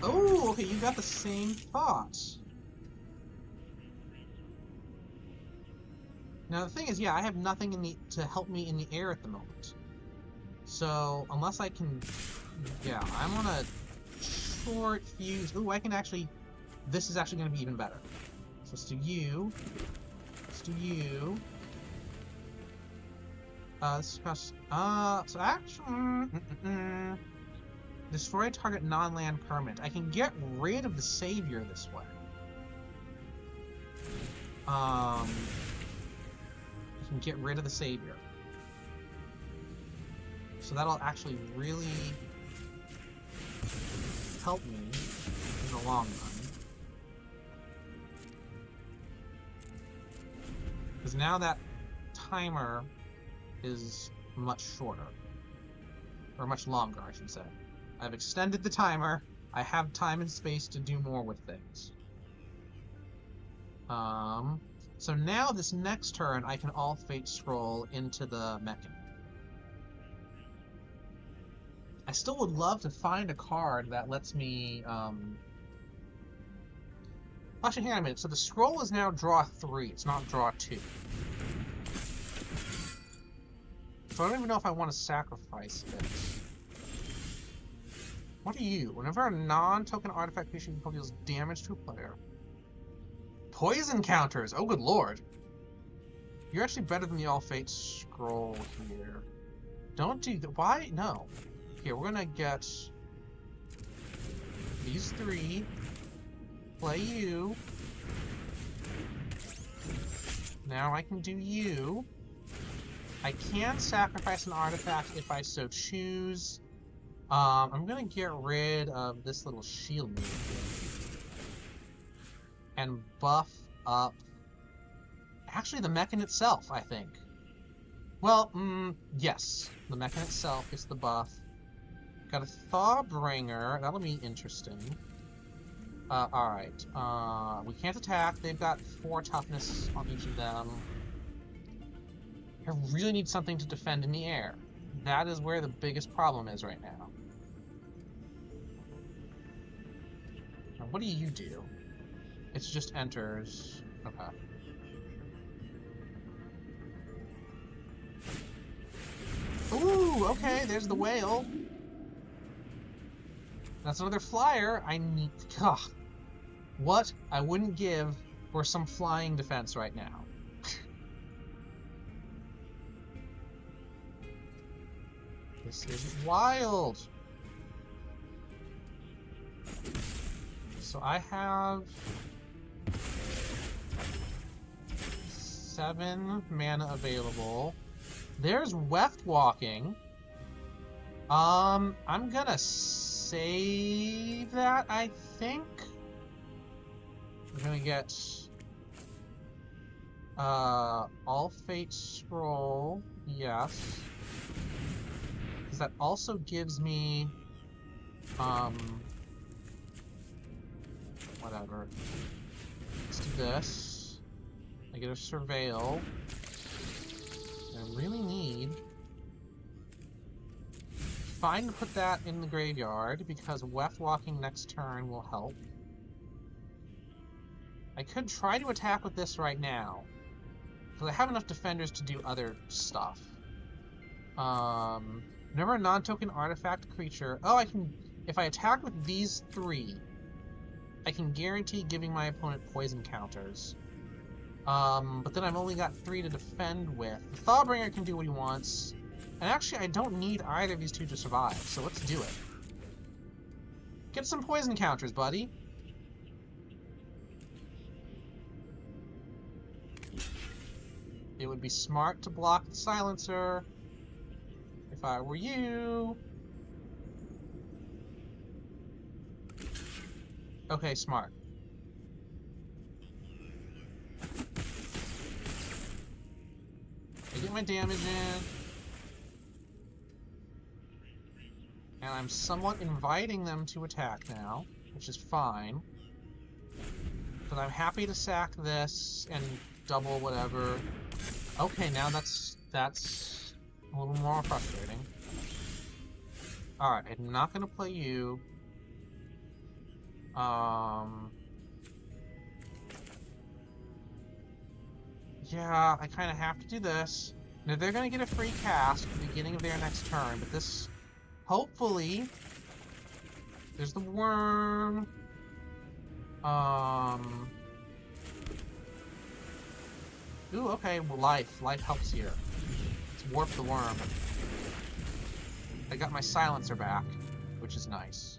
Oh, okay, you got the same thought. Now the thing is, yeah, I have nothing in the to help me in the air at the moment. So, unless I can... Yeah, I'm on a short fuse. Ooh, I can actually... This is actually going to be even better. So let's do you. Let's do you. This costs... so actually... Destroy target non-land permanent. I can get rid of the savior this way. I can get rid of the savior. So that'll actually really help me in the long run. Because now that timer is much shorter. Or much longer, I should say. I've extended the timer. I have time and space to do more with things. So now this next turn, I can all fate scroll into the Mechan. I still would love to find a card that lets me, Actually, hang on a minute. So the scroll is now draw 3. It's not draw 2. So I don't even know if I want to sacrifice this. What are you? Whenever a non-token artifact creature deals damage to a player. Poison counters! Oh, good lord. You're actually better than the All Fate scroll here. Don't do that. Why? No. Here, we're gonna get these 3. Play you. Now I can do you. I can sacrifice an artifact if I so choose. I'm gonna get rid of this little shield move and buff up. Actually, the mech in itself, I think. Well, yes, the mech in itself is the buff. Got a Thawbringer. That'll be interesting. Alright. We can't attack. They've got 4 toughness on each of them. I really need something to defend in the air. That is where the biggest problem is right now. Now, what do you do? It just enters. Okay. Ooh, okay, there's the whale. That's another flyer. I need... Ugh. What I wouldn't give for some flying defense right now. This is wild. So I have 7 mana available. There's Weft Walking. I'm gonna save that, I think. We're gonna get All Fate Scroll, yes. Because that also gives me whatever. Let's do this. I get a Surveil. I really need fine to put that in the graveyard because Weft Walking next turn will help. I could try to attack with this right now, because I have enough defenders to do other stuff. Whenever a non-token artifact creature... Oh, I can... If I attack with these 3, I can guarantee giving my opponent poison counters. But then I've only got 3 to defend with. The Thawbringer can do what he wants. And actually, I don't need either of these 2 to survive, so let's do it. Get some poison counters, buddy. It would be smart to block the silencer if I were you. Okay, smart. I get my damage in. And I'm somewhat inviting them to attack now, which is fine. But I'm happy to sack this and double whatever. Okay, now that's a little more frustrating. Alright, I'm not gonna play you. Yeah, I kind of have to do this. Now, they're gonna get a free cast at the beginning of their next turn, but this... Hopefully... There's the worm... Ooh, okay, well, life. Life helps here. Let's warp the worm. I got my silencer back, which is nice.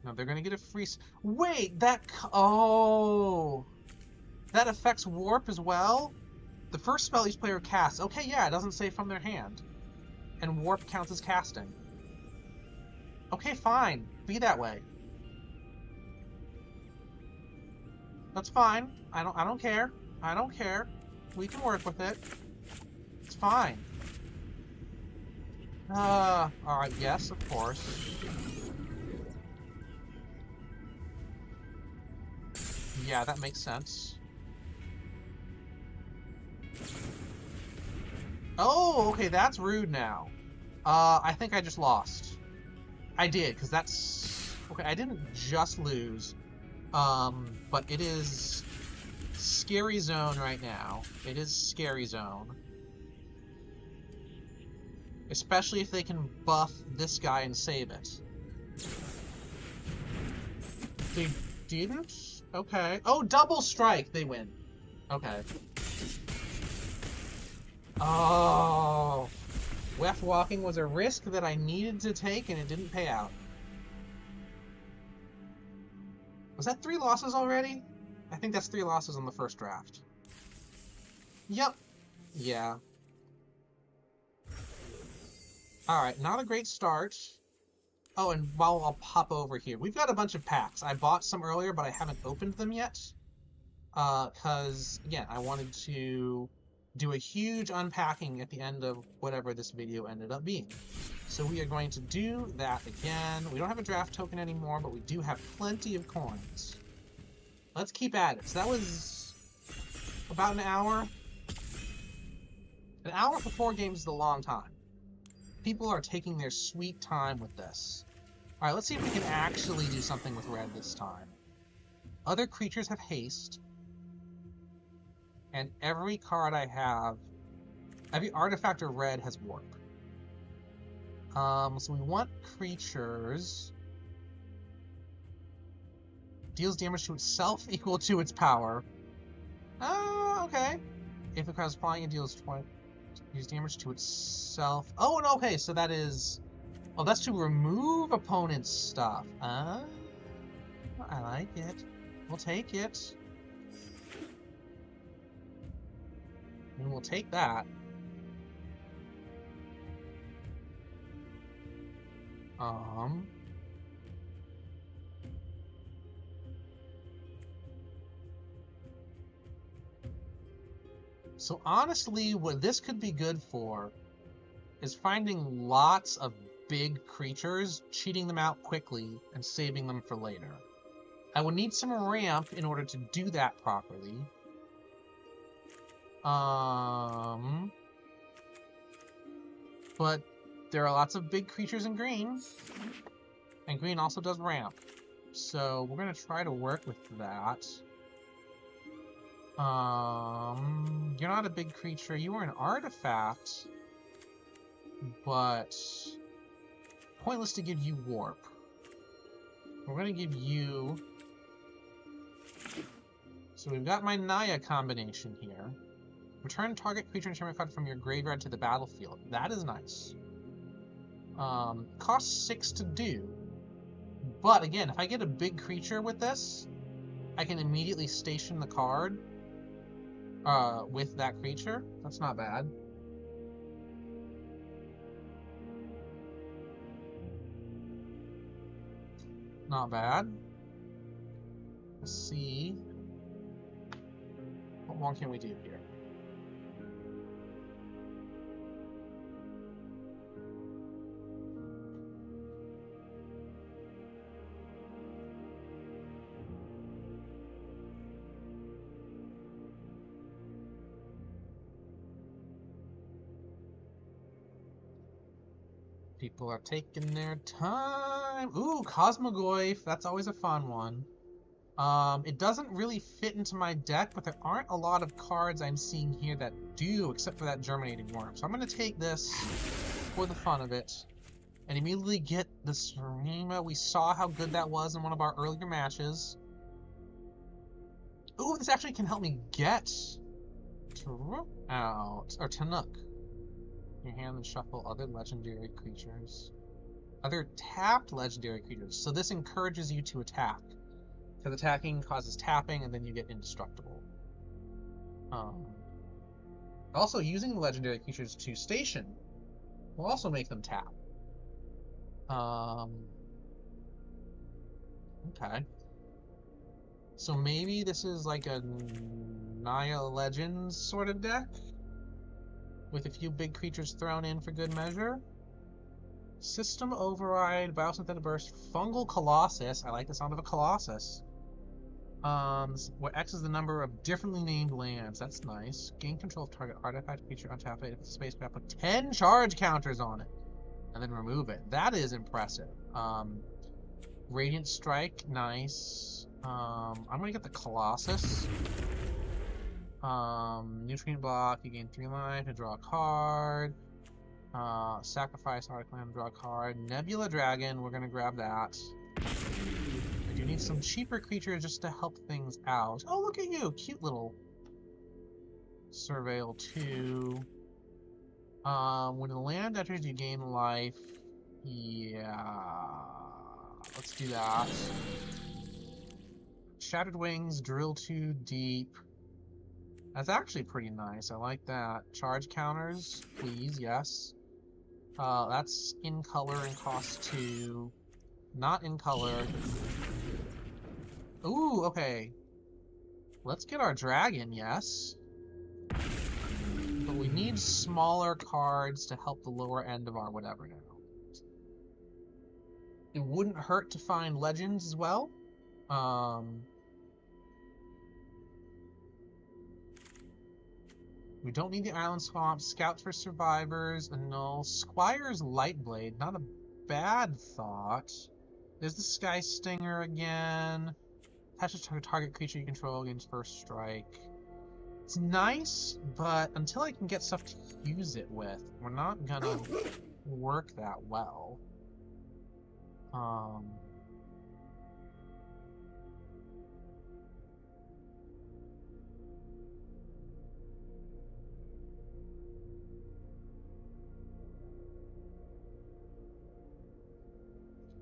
No, they're gonna get a free... Wait, that... Oh! That affects warp as well? The first spell each player casts. Okay, yeah, it doesn't say from their hand. And warp counts as casting. Okay, fine. Be that way. That's fine. I don't care. I don't care. We can work with it. It's fine. Alright, yes, of course. Yeah, that makes sense. Oh, okay, that's rude now. I think I just lost. I did, because that's... Okay, I didn't just lose. But it is scary zone right now. It is scary zone. Especially if they can buff this guy and save it. They didn't? Okay. Oh, double strike! They win. Okay. Oh. Left walking was a risk that I needed to take and it didn't pay out. Was that 3 losses already? I think that's 3 losses on the first draft. Yep. Yeah. Alright, not a great start. Oh, and while I'll pop over here, we've got a bunch of packs. I bought some earlier, but I haven't opened them yet. Because, again, I wanted to do a huge unpacking at the end of whatever this video ended up being. So we are going to do that again. We don't have a draft token anymore, but we do have plenty of coins. Let's keep at it. So that was about an hour. An hour for 4 games is a long time. People are taking their sweet time with this. Alright, let's see if we can actually do something with red this time. Other creatures have haste. And every card I have, every artifact of red has warp. So we want creatures. Deals damage to itself equal to its power. Oh, okay. If the card is flying, it deals 20. Use damage to itself. Oh, and okay, so that is... Oh, that's to remove opponent's stuff. I like it. We'll take it. And we'll take that. So honestly, what this could be good for is finding lots of big creatures, cheating them out quickly, and saving them for later. I would need some ramp in order to do that properly. But there are lots of big creatures in green, and green also does ramp. So we're going to try to work with that. You're not a big creature. You are an artifact, but pointless to give you warp. We're going to give you... So we've got my Naya combination here. Return target creature enchantment card from your graveyard to the battlefield. That is nice. Costs 6 to do. But again, if I get a big creature with this, I can immediately station the card with that creature. That's not bad. Not bad. Let's see. What more can we do here? People are taking their time. Ooh, Cosmogoyf. That's always a fun one. It doesn't really fit into my deck, but there aren't a lot of cards I'm seeing here that do, except for that Germinating Worm. So I'm going to take this for the fun of it, and immediately get the Serema. We saw how good that was in one of our earlier matches. Ooh, this actually can help me get Taruk out, or Tanuk. Your hand and shuffle other legendary creatures. Other tapped legendary creatures. So this encourages you to attack. Because attacking causes tapping, and then you get indestructible. Also, using the legendary creatures to station will also make them tap. Okay. So maybe this is like a Naya Legends sort of deck? With a few big creatures thrown in for good measure. System Override, Biosynthetic Burst, Fungal Colossus. I like the sound of a Colossus. What X is the number of differently named lands. That's nice. Gain control of target artifact creature untap it. If it's a spacecraft, put 10 charge counters on it. And then remove it. That is impressive. Radiant Strike, nice. I'm gonna get the Colossus. Nutrient Block, you gain 3 life to draw a card. Sacrifice Arcland, draw a card. Nebula Dragon, we're gonna grab that. I do need some cheaper creatures just to help things out. Oh, look at you! Cute little Surveil 2. When the land enters, you gain life. Yeah. Let's do that. Shattered Wings, Drill 2 Deep. That's actually pretty nice. I like that. Charge counters, please, yes. That's in color and cost 2. Not in color. Ooh, okay. Let's get our dragon, yes. But we need smaller cards to help the lower end of our whatever now. It wouldn't hurt to find legends as well. We don't need the Island Swamp. Scouts for Survivors, Annul. Squire's Lightblade, not a bad thought. There's the Sky Stinger again. Attaches to a target creature you control against first strike. It's nice, but until I can get stuff to use it with, we're not gonna work that well.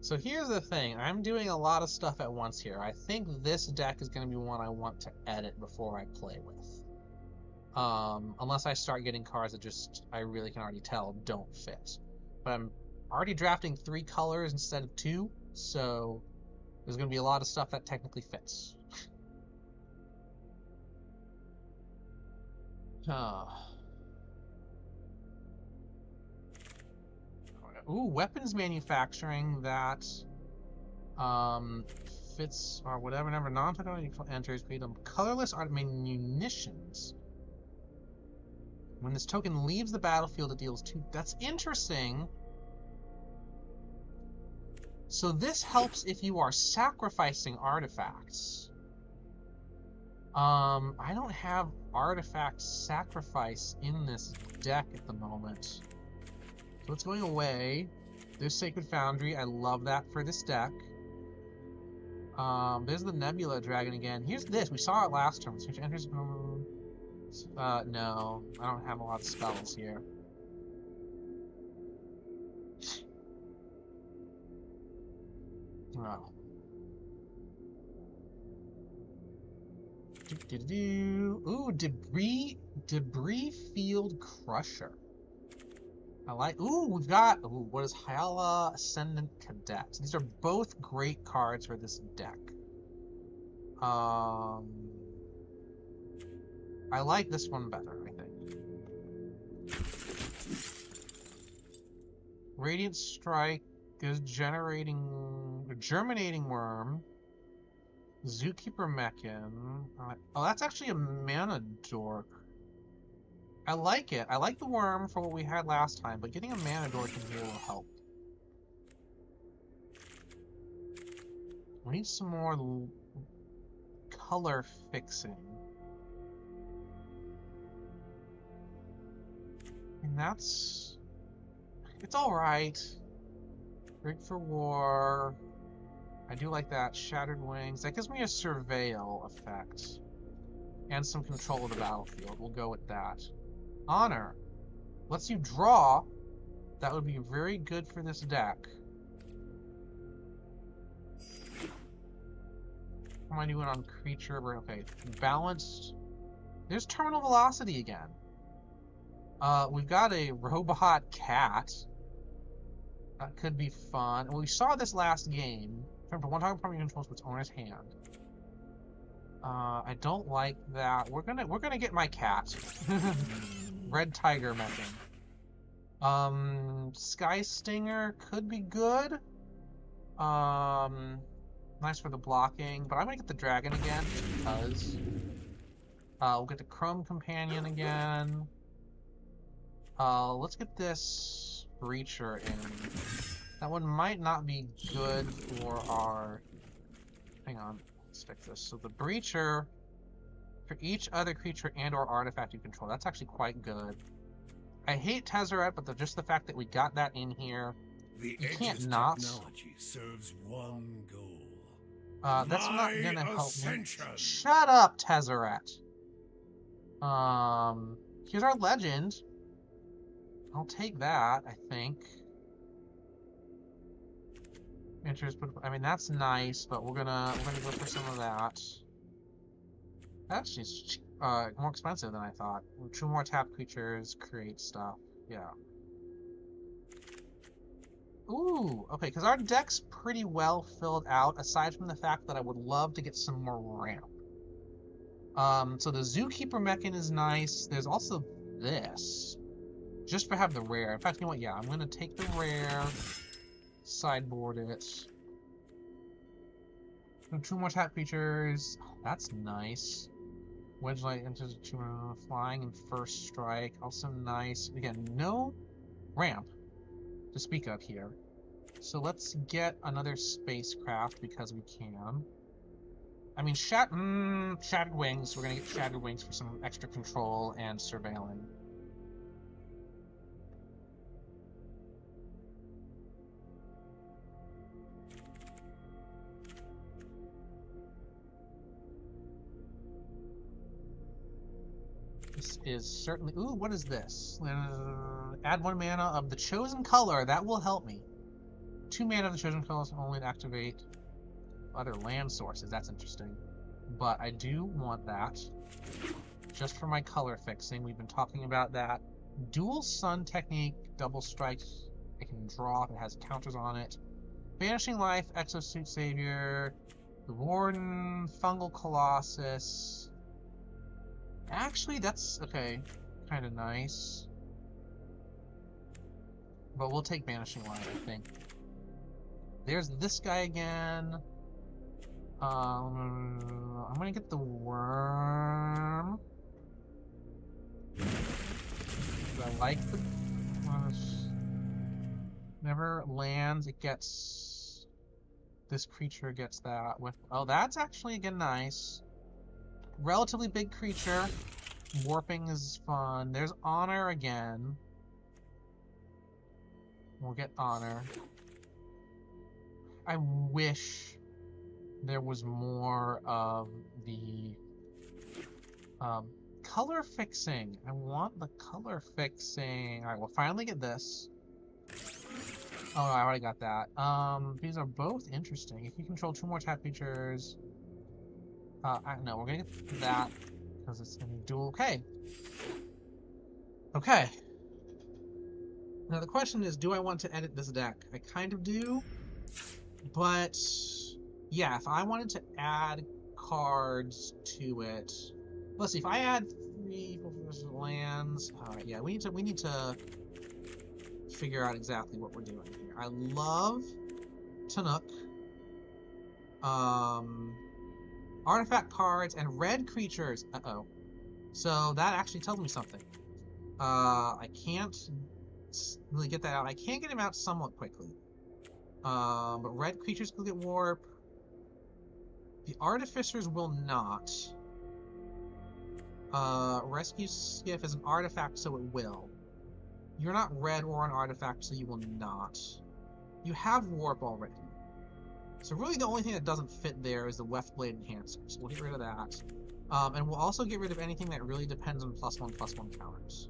So here's the thing, I'm doing a lot of stuff at once here. I think this deck is going to be one I want to edit before I play with. Unless I start getting cards that just, I really can already tell, don't fit. But I'm already drafting 3 colors instead of 2, so there's going to be a lot of stuff that technically fits. Ooh, weapons manufacturing that fits or whatever number non-technical enters create them colorless munitions. When this token leaves the battlefield, it deals 2. That's interesting. So this helps if you are sacrificing artifacts. I don't have artifact sacrifice in this deck at the moment. So it's going away. There's Sacred Foundry. I love that for this deck. There's the Nebula Dragon again. Here's this. We saw it last turn. Which enters. No, I don't have a lot of spells here. Oh. Ooh, Debris Field Crusher. I like. Ooh, we've got. Ooh, what is Hyala Ascendant Cadet? These are both great cards for this deck. I like this one better, I think. Radiant Strike is Germinating Worm. Zookeeper Mechan. Oh, that's actually a Mana Dork. I like it. I like the worm for what we had last time, but getting a Mana Dork in here will help. We need some more color fixing. And that's... It's alright. Rig for War. I do like that. Shattered Wings. That gives me a Surveil effect. And some control of the battlefield. We'll go with that. Honor. Lets you draw. That would be very good for this deck. How am I doing on creature? Okay. Balanced. There's Terminal Velocity again. We've got a Robot Cat. That could be fun. And we saw this last game. For one target primary controls with its owner's hand. I don't like that. We're gonna get my cat. Red Tiger Mechan. Sky Stinger could be good. Nice for the blocking, but I'm gonna get the dragon again, just because. We'll get the Chrome Companion again. Let's get this Breacher in. That one might not be good for our... Hang on, let's fix this. So the Breacher, for each other creature and or artifact you control, that's actually quite good. I hate Tezzeret, but just the fact that we got that in here, you can't not. Technology serves one goal. That's not gonna help me. Ascension. Shut up, Tezzeret. Here's our legend. I'll take that, I think. Interest, but I mean that's nice, but we're gonna go for some of that. That's just more expensive than I thought. 2 more tap creatures, create stuff. Yeah. Ooh, okay, because our deck's pretty well filled out, aside from the fact that I would love to get some more ramp. So the Zookeeper Mechan is nice. There's also this. Just for have the rare. In fact, you know what? Yeah, I'm gonna take the rare, sideboard it. 2 more tap creatures. Oh, that's nice. Wedgelight enters 2 flying and first strike. Also nice. Again, no ramp to speak of here. So let's get another spacecraft because we can. I mean, Shattered Wings. We're gonna get Shattered Wings for some extra control and surveilling. This is certainly... Ooh, what is this? Add 1 mana of the chosen color. That will help me. 2 mana of the chosen colors only to activate other land sources. That's interesting. But I do want that. Just for my color fixing. We've been talking about that. Dual Sun technique. Double strikes. It can draw if it has counters on it. Vanishing Life. Exosuit Savior. The Warden. Fungal Colossus. Actually, that's, okay, kind of nice. But we'll take Vanishing Light, I think. There's this guy again. I'm gonna get the Worm. I like the... never lands, it gets... This creature gets that with... Oh, that's actually, again, nice. Relatively big creature. Warping is fun. There's Honor again. We'll get Honor. I wish there was more of the color fixing. I want the color fixing. Alright, we'll finally get this. Oh, I already got that. These are both interesting. If you control 2 more tap creatures... no, we're gonna get that because it's in dual. Okay. Okay. Now the question is, do I want to edit this deck? I kind of do, but yeah, if I wanted to add cards to it, let's see. If I add 3 lands, yeah, we need to figure out exactly what we're doing here. I love Tanook. Artifact cards and red creatures. Uh-oh. So that actually tells me something. I can't really get that out. I can get him out somewhat quickly. But red creatures will get warp. The artificers will not. Rescue Skiff is an artifact, so it will. You're not red or an artifact, so you will not. You have warp already. So really the only thing that doesn't fit there is the Weft Blade Enhancer, so we'll get rid of that. And we'll also get rid of anything that really depends on +1/+1 counters.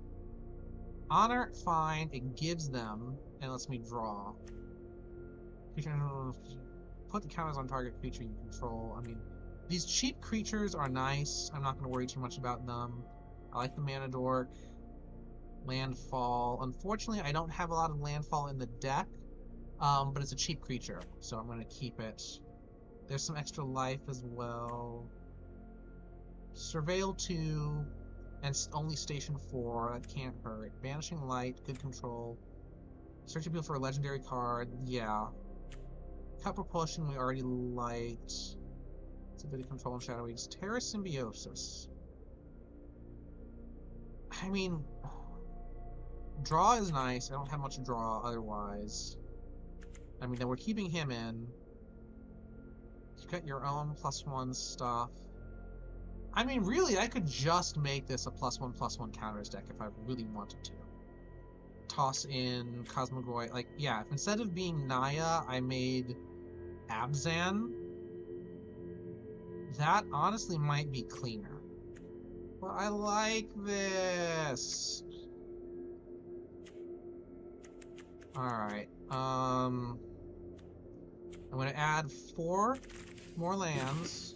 Honor, fine, it gives them, and lets me draw. Put the counters on target creature you control. I mean, these cheap creatures are nice. I'm not going to worry too much about them. I like the Mana Dork. Landfall. Unfortunately, I don't have a lot of landfall in the deck. But it's a cheap creature, so I'm going to keep it. There's some extra life as well. Surveil 2, and only Station 4, that can't hurt. Vanishing Light, good control. Search appeal for a legendary card, yeah. Cut Propulsion we already liked. It's a bit of Control and Shadow Weeks. Terra Symbiosis. I mean, draw is nice. I don't have much draw otherwise. I mean, then we're keeping him in. You got your own +1 stuff. I mean, really, I could just make this a +1/+1 counters deck if I really wanted to. Toss in Cosmogoy. Like, yeah, if instead of being Naya, I made Abzan, that honestly might be cleaner. But I like this. Alright, I'm gonna add 4 more lands.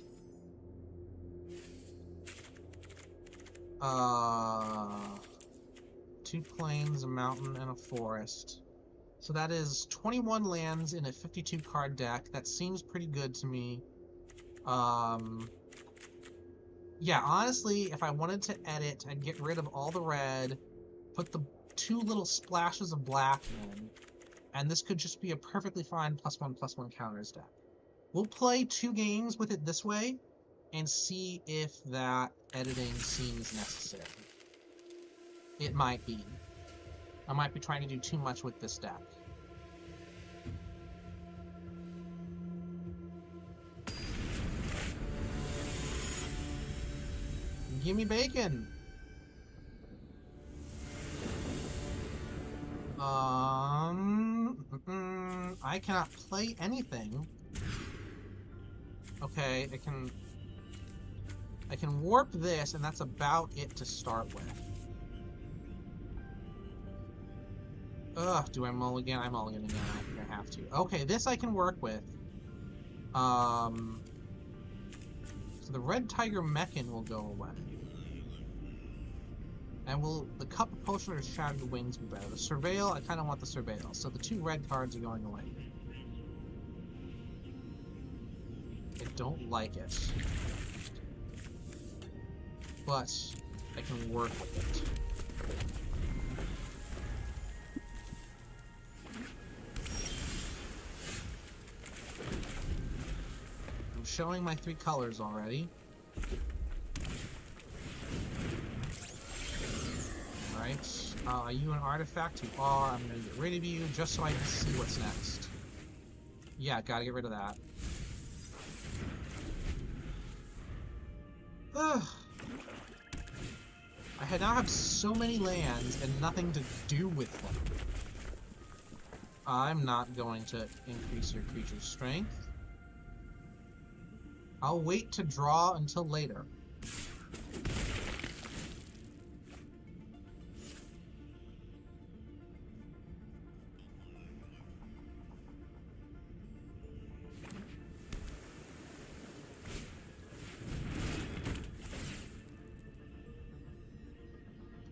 2 plains, a mountain, and a forest. So that is 21 lands in a 52 card deck. That seems pretty good to me. Yeah, honestly, if I wanted to edit, I'd get rid of all the red, put the 2 little splashes of black in, and this could just be a perfectly fine +1/+1 counters deck. We'll play 2 games with it this way, and see if that editing seems necessary. It might be. I might be trying to do too much with this deck. Gimme bacon! I cannot play anything. Okay, I can warp this, and that's about it to start with. Ugh, do I mulligan? I mulligan again. I think I have to. Okay, this I can work with. So the Red Tiger Mechan will go away. And will the Cup of Potion or Shattered Wings be better? The Surveil, I kind of want the Surveil. So the 2 red cards are going away. I don't like it. But I can work with it. I'm showing my 3 colors already. Alright. Are you an artifact? You are. I'm gonna get rid of you just so I can see what's next. Yeah, gotta get rid of that. Ugh. I now have so many lands and nothing to do with them. I'm not going to increase your creature's strength. I'll wait to draw until later.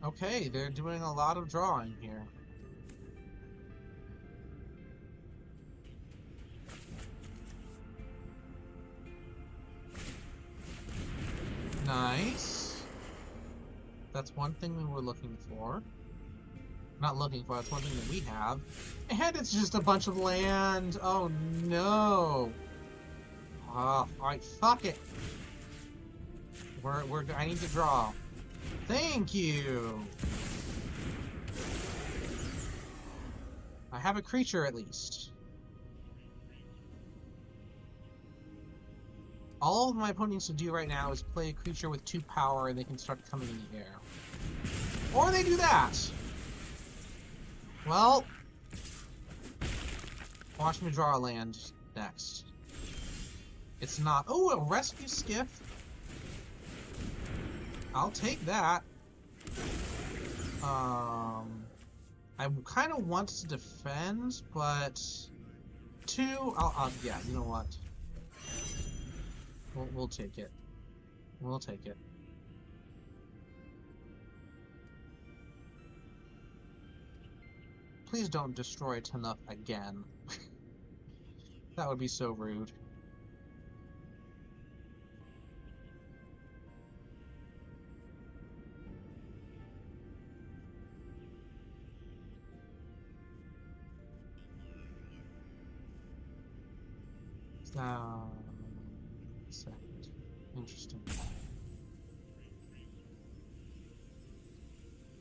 Okay, they're doing a lot of drawing here. Nice. That's one thing we were looking for. Not looking for, that's one thing that we have. And it's just a bunch of land. Oh no. Oh, alright, fuck it. I need to draw. Thank you! I have a creature at least. All of my opponent needs to do right now is play a creature with 2 power and they can start coming in the air. Or they do that! Well... watch me draw a land next. It's not... oh, a rescue skiff! I'll take that. I kind of want to defend, but 2, yeah, you know what? We'll take it. We'll take it. Please don't destroy Tanuk again. That would be so rude. Second. Interesting.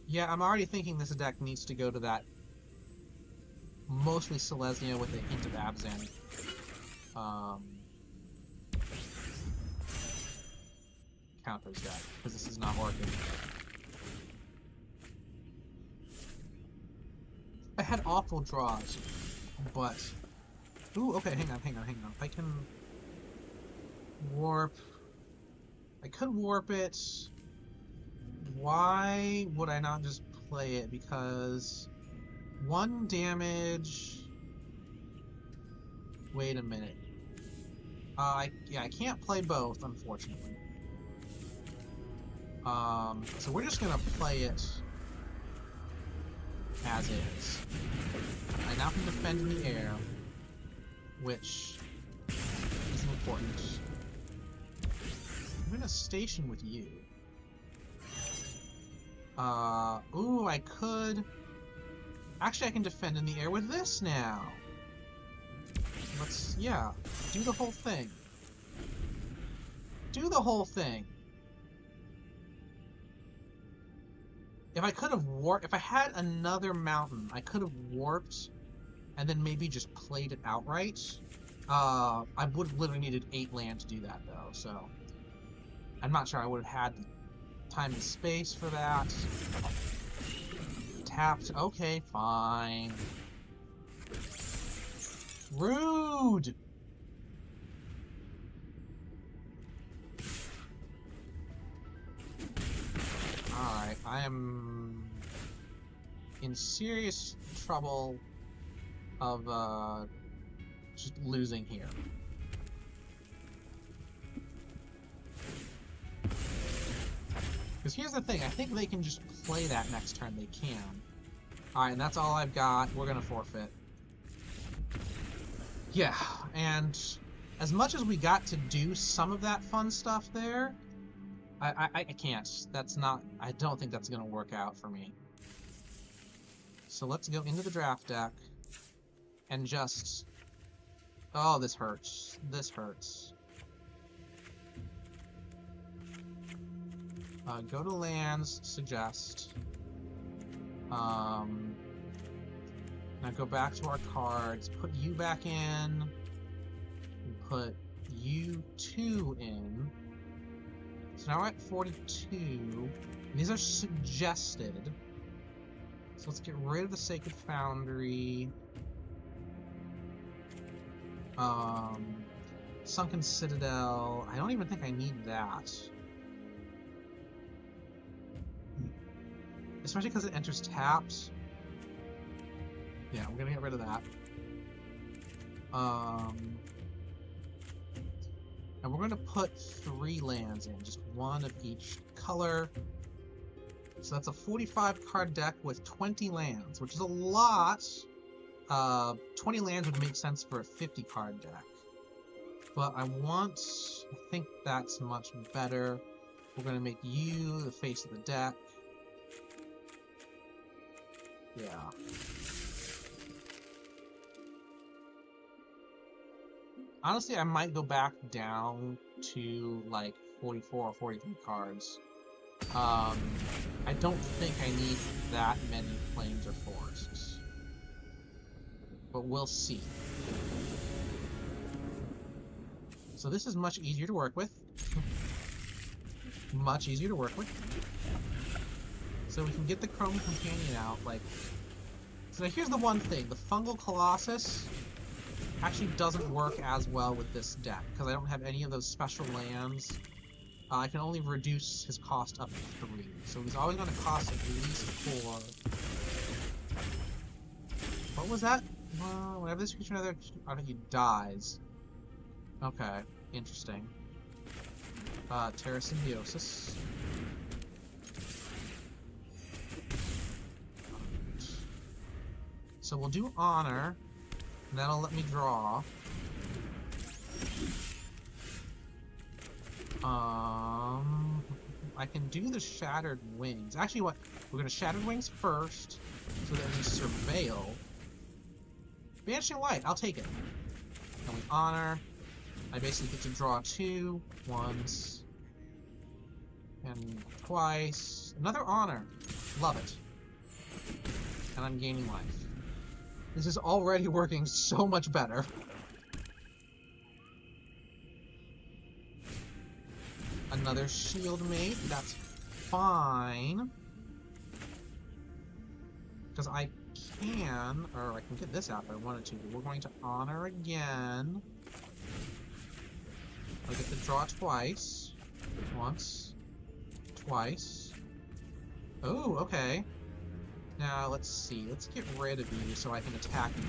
Yeah, I'm already thinking this deck needs to go to that mostly Selesnya with a hint of Abzan. Counters deck, because this is not working. I had awful draws, but... Ooh, okay, hang on. I can... warp... I could warp it. Why would I not just play it? Because... 1 damage... Wait a minute. Yeah, I can't play both, unfortunately. So we're just gonna play it as is. I now can defend in the air, which is important. I'm gonna station with you. Ooh, I could... Actually, I can defend in the air with this now. Let's, yeah, do the whole thing. Do the whole thing. If I could have warped, if I had another mountain, I could have warped and then maybe just played it outright. I would have literally needed 8 land to do that, though, so I'm not sure I would have had time and space for that. Tapped. Okay, fine. Rude! Alright, I am in serious trouble of just losing here. Because here's the thing, I think they can just play that next turn. They can. Alright, and that's all I've got. We're gonna forfeit. Yeah, and as much as we got to do some of that fun stuff there, I can't. That's not... I don't think that's gonna work out for me. So let's go into the draft deck and just... Oh, this hurts. This hurts. Go to lands, suggest. Now go back to our cards, put you back in, and put you 2 in. So now we're at 42. These are suggested. So let's get rid of the Sacred Foundry. Sunken Citadel. I don't even think I need that. Especially because it enters tapped. Yeah, we're gonna get rid of that. And we're gonna put 3 lands in, just 1 of each color. So that's a 45 card deck with 20 lands, which is a lot. 20 lands would make sense for a 50 card deck. But I think that's much better. We're gonna make you the face of the deck. Yeah. Honestly, I might go back down to like 44 or 43 cards. I don't think I need that many plains or forests. But we'll see. So this is much easier to work with. Much easier to work with. So we can get the Chrome Companion out, like... So now here's the one thing. The Fungal Colossus actually doesn't work as well with this deck, because I don't have any of those special lands. I can only reduce his cost up to 3. So he's always going to cost at least 4. What was that? Whenever this creature another, I think he dies. Okay, interesting. Terra Symbiosis. So we'll do Honor, and that'll let me draw. I can do the Shattered Wings. Actually, what? We're gonna Shattered Wings first, so that we surveil. Vanishing Light, I'll take it. And we Honor. I basically get to draw 2 once and twice. Another honor. Love it. And I'm gaining life. This is already working so much better. Another shield mate. That's fine. Because I can, or I can get this out if I wanted to, but we're going to honor again. I get to draw twice. Once. Twice. Oh, okay. Now, let's see. Let's get rid of you so I can attack you.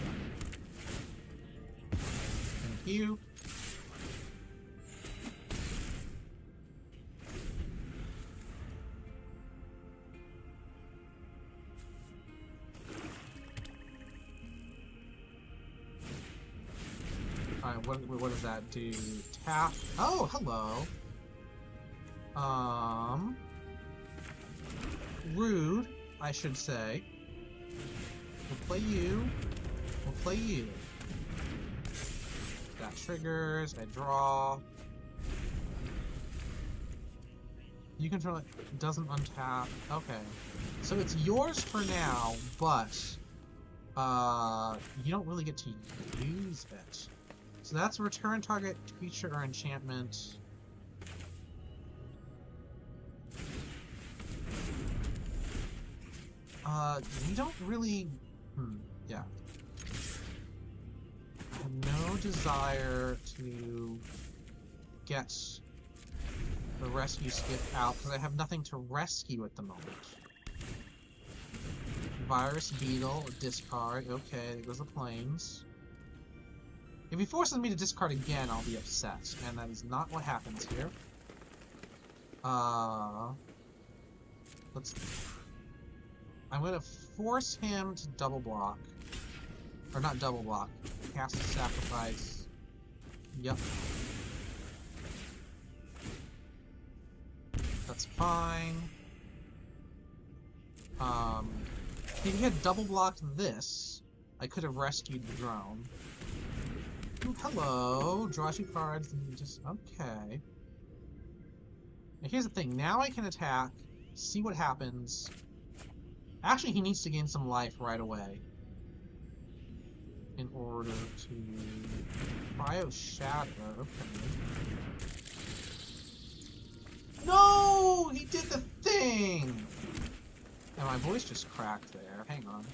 Thank you. Alright, what does that do? Tap. Oh, hello. Rude, I should say. We'll play you. We'll play you. That triggers. I draw. You control it. It doesn't untap. Okay. So it's yours for now, but you don't really get to use it. So that's return target creature or enchantment. You don't really... yeah. I have no desire to get the rescue skip out, because I have nothing to rescue at the moment. Virus Beetle, discard. Okay, there goes the planes. If he forces me to discard again, I'll be upset, and that is not what happens here. I'm gonna force him to double block. Or not double block. Cast a sacrifice. Yep. That's fine. If he had double blocked this, I could have rescued the drone. Ooh, hello. Draw 2 cards and just... okay. Now here's the thing. Now I can attack, see what happens. Actually, he needs to gain some life right away in order to Cryo Shatter. Okay. No! He did the thing! And my voice just cracked there. Hang on.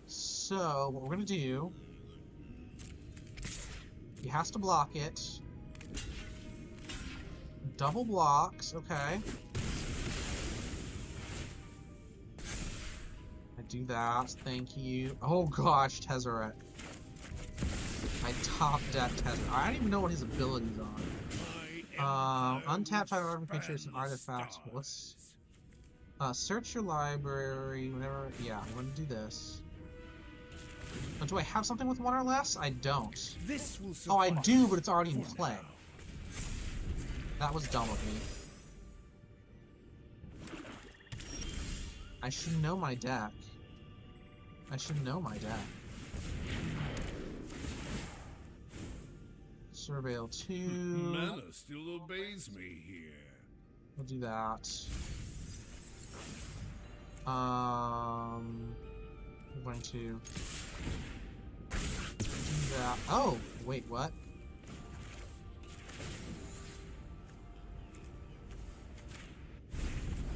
So, what we're gonna do... he has to block it. Double blocks, okay. I do that, thank you. Oh gosh, Tezzeret. I top deck Tezzeret. I don't even know what his abilities are. Untap target creatures and artifacts. But let's search your library whenever. Yeah, I'm gonna do this. Oh, do I have something with 1 or less? I don't. Oh, I do, but it's already in play. That was dumb of me. I should know my deck. I should know my deck. Surveil 2. Mana still obeys me here. We'll do that. I'm going to do that. Oh, wait, what?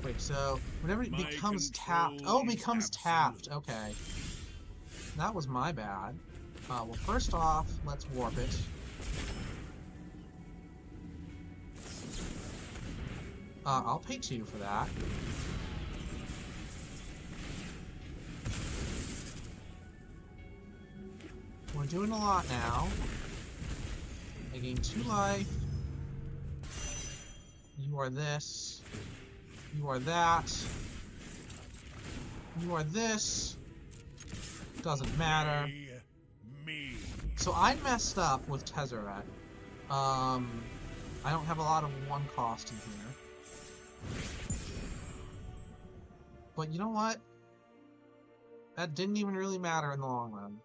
Wait, so whenever it becomes tapped... oh, it becomes tapped. Okay. That was my bad. Well, first off, let's warp it. I'll pay 2 for that. We're doing a lot now. I gain 2 life. You are this. You are that. You are this. Doesn't matter. Me. So I messed up with Tezzeret. I don't have a lot of 1 cost in here. But you know what? That didn't even really matter in the long run.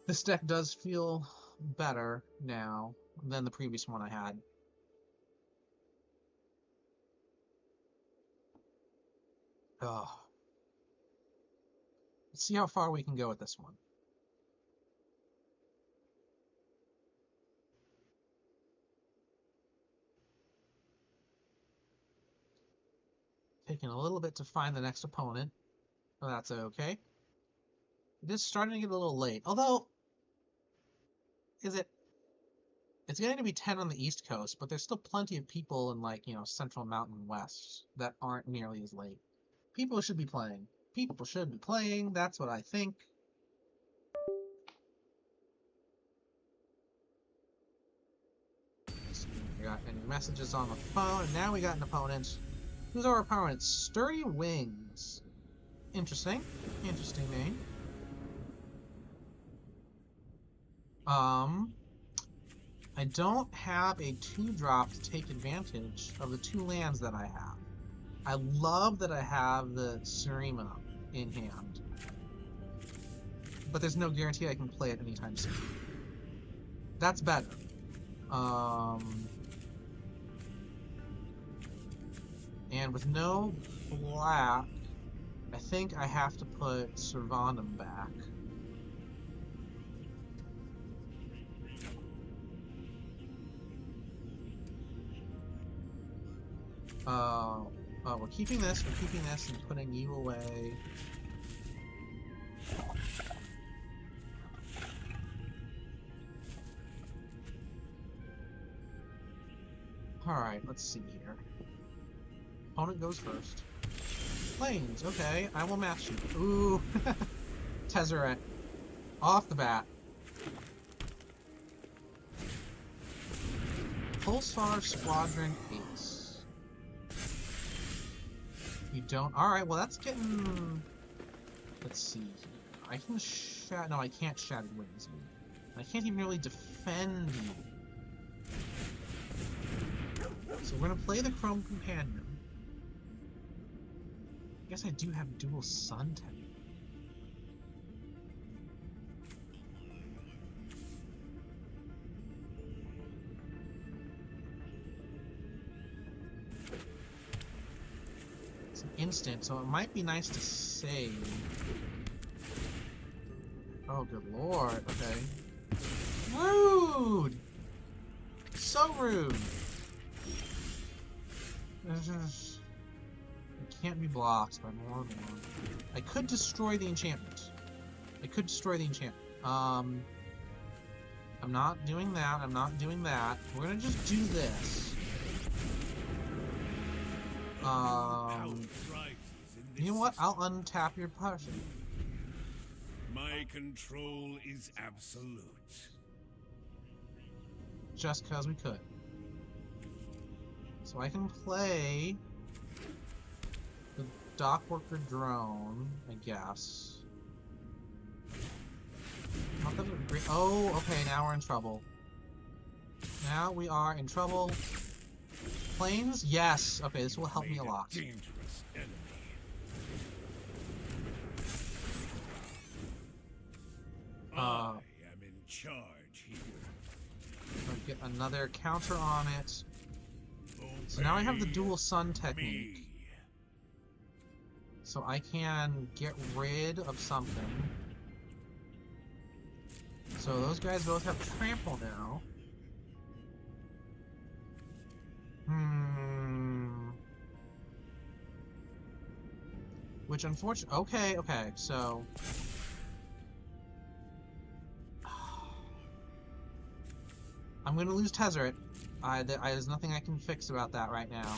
This deck does feel better now than the previous one I had. Ugh. Let's see how far we can go with this one. Taking a little bit to find the next opponent, but that's okay. It is starting to get a little late. Although, is it? It's going to be 10 on the East Coast, but there's still plenty of people in, like, Central Mountain West that aren't nearly as late. People should be playing. People should be playing. That's what I think. We got any messages on the phone, and now we got an opponent. Who's our opponent? Sturdy Wings. Interesting. Interesting name. I don't have a 2-drop to take advantage of the 2 lands that I have. I love that I have the Surima in hand. But there's no guarantee I can play it anytime soon. That's better. And with no black, I think I have to put Servanum back. We're keeping this and putting you away. Alright, let's see here. Opponent goes first. Plains, okay, I will match you. Ooh, Tezzeret. Off the bat. Pulsar Squadron Ace. You don't. Alright, well that's getting. Let's see here. I can shatter. No, I can't Shattered Wings you. I can't even really defend you. So we're gonna play the Chrome Companion. I guess I do have dual Sun Tech. It's an instant, so it might be nice to save. Oh, good lord. Okay. Rude! So rude! It can't be blocked by more and more. I could destroy the enchantment. I'm not doing that. We're gonna just do this. You know what? I'll untap your person. My control is absolute. Just cause we could. So I can play the Dockworker Drone, I guess. Not that it would oh, okay, now we're in trouble. Now we are in trouble. Planes? Yes. Okay, this will help me a lot. Dangerous enemy. I am in charge here. I'll get another counter on it. So now I have the dual sun technique. So I can get rid of something. So those guys both have trample now. Which unfortunately, okay, so I'm gonna lose Tezzeret. There's nothing I can fix about that right now.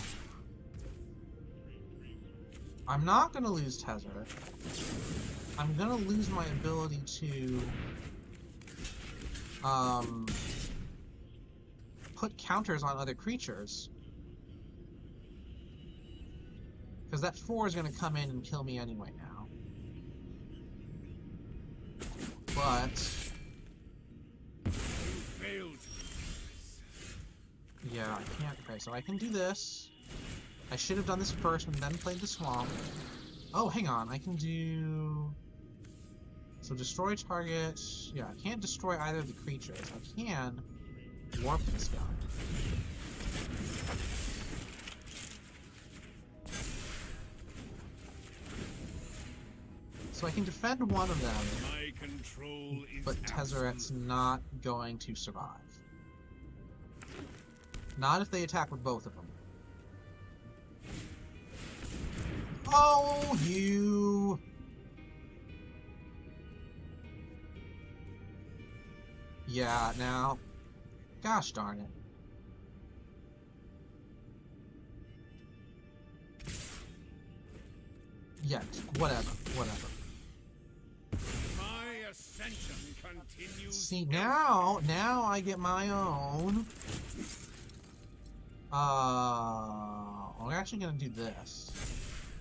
I'm not gonna lose Tezzeret. I'm gonna lose my ability to put counters on other creatures. Because that 4 is going to come in and kill me anyway now. But yeah, I can't. Okay, so I can do this. I should have done this first and then played the swamp. Oh, hang on. I can do So destroy target. Yeah, I can't destroy either of the creatures. I can warp this guy. So I can defend one of them, My control is but Tezzeret's not going to survive. Not if they attack with both of them. Oh, you! Yeah, now... Gosh darn it. Yeah, whatever. My ascension continues. See, now I get my own. I'm actually gonna do this.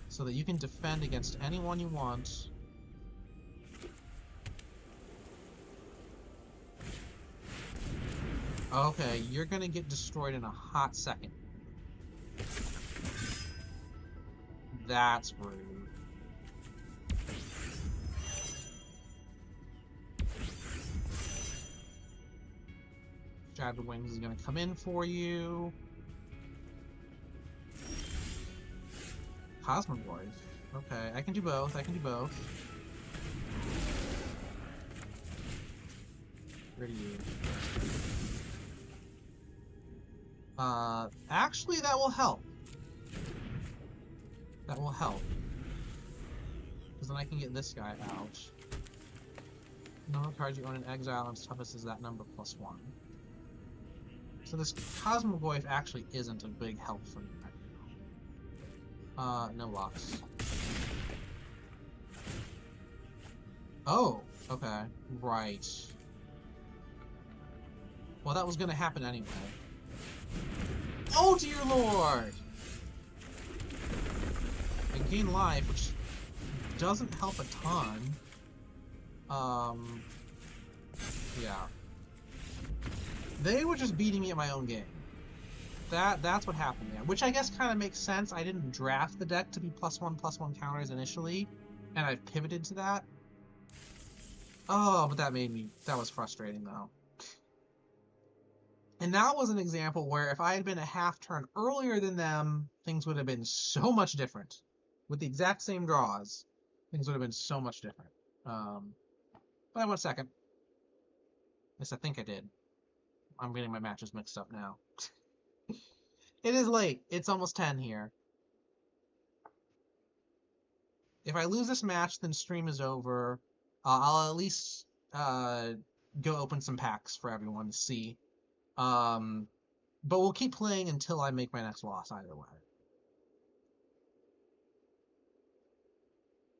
So that you can defend against anyone you want. Okay, you're gonna get destroyed in a hot second. That's rude. Shattered Wings is gonna come in for you. Cosmogoyf. Okay, I can do both. Where do you? Actually, that will help. Because then I can get this guy out. Number of cards you own in exile and toughest is that number +1. So this Cosmogoyf actually isn't a big help for me right now. No locks. Oh, okay. Right. Well, that was gonna happen anyway. Oh, dear lord! I gain life, which doesn't help a ton. Yeah. They were just beating me at my own game. That's what happened there. Which I guess kind of makes sense. I didn't draft the deck to be +1/+1 counters initially, and I've pivoted to that. Oh, but that was frustrating though. And that was an example where if I had been a half turn earlier than them, things would have been so much different. With the exact same draws, things would have been so much different. But I went second. Yes, I think I did. I'm getting my matches mixed up now. It is late. It's almost 10 here. If I lose this match, then stream is over. I'll at least go open some packs for everyone to see. But we'll keep playing until I make my next loss either way.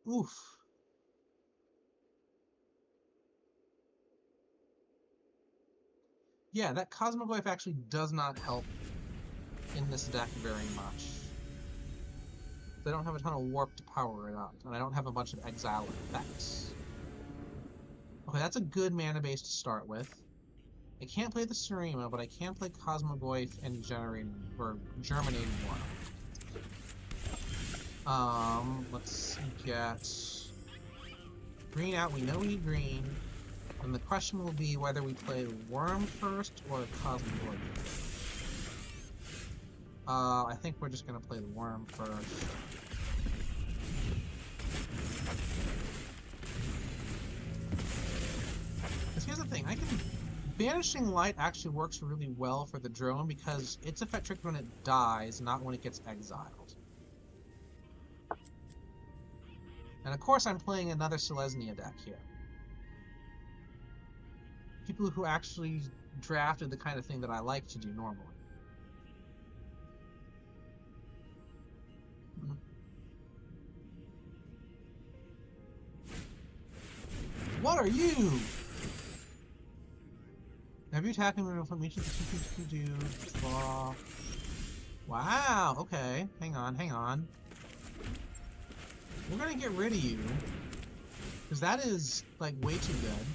Oof. Yeah, that Cosmogoyf actually does not help in this deck very much. I don't have a ton of warp to power it up, and I don't have a bunch of exile effects. Okay, that's a good mana base to start with. I can't play the Serema, but I can play Cosmogoyf and Germinating Worm. Let's get green out. We know we need green. And the question will be whether we play Worm first or Cosmogoyf first. I think we're just gonna play the Worm first. Because here's the thing, Banishing Light actually works really well for the drone because its effect triggers when it dies, not when it gets exiled. And of course I'm playing another Selesnya deck here. People who actually drafted the kind of thing that I like to do normally. What are you? Have you attacked me from each of the two do? Wow, okay. Hang on. We're gonna get rid of you. Because that is, like, way too good.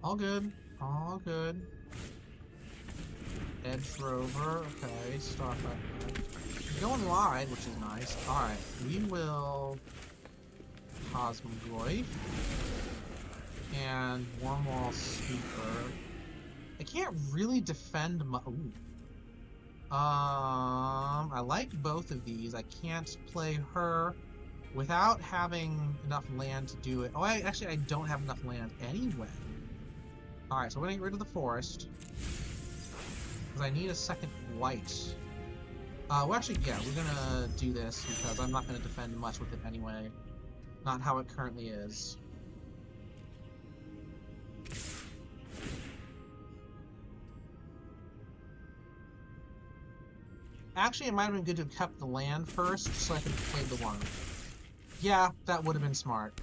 All good. All good. Edge Rover. Okay. Starfire. Going wide, which is nice. Alright. We will... Cosmogoy. And Wormwall Sweeper. I can't really defend my... Ooh. I like both of these. I can't play her without having enough land to do it. Oh, actually, I don't have enough land anyway. Alright, so we're gonna get rid of the forest. Because I need a second white. Well, actually, yeah, we're gonna do this because I'm not gonna defend much with it anyway. Not how it currently is. Actually, it might have been good to have kept the land first, so I could have played the one. Yeah, that would have been smart.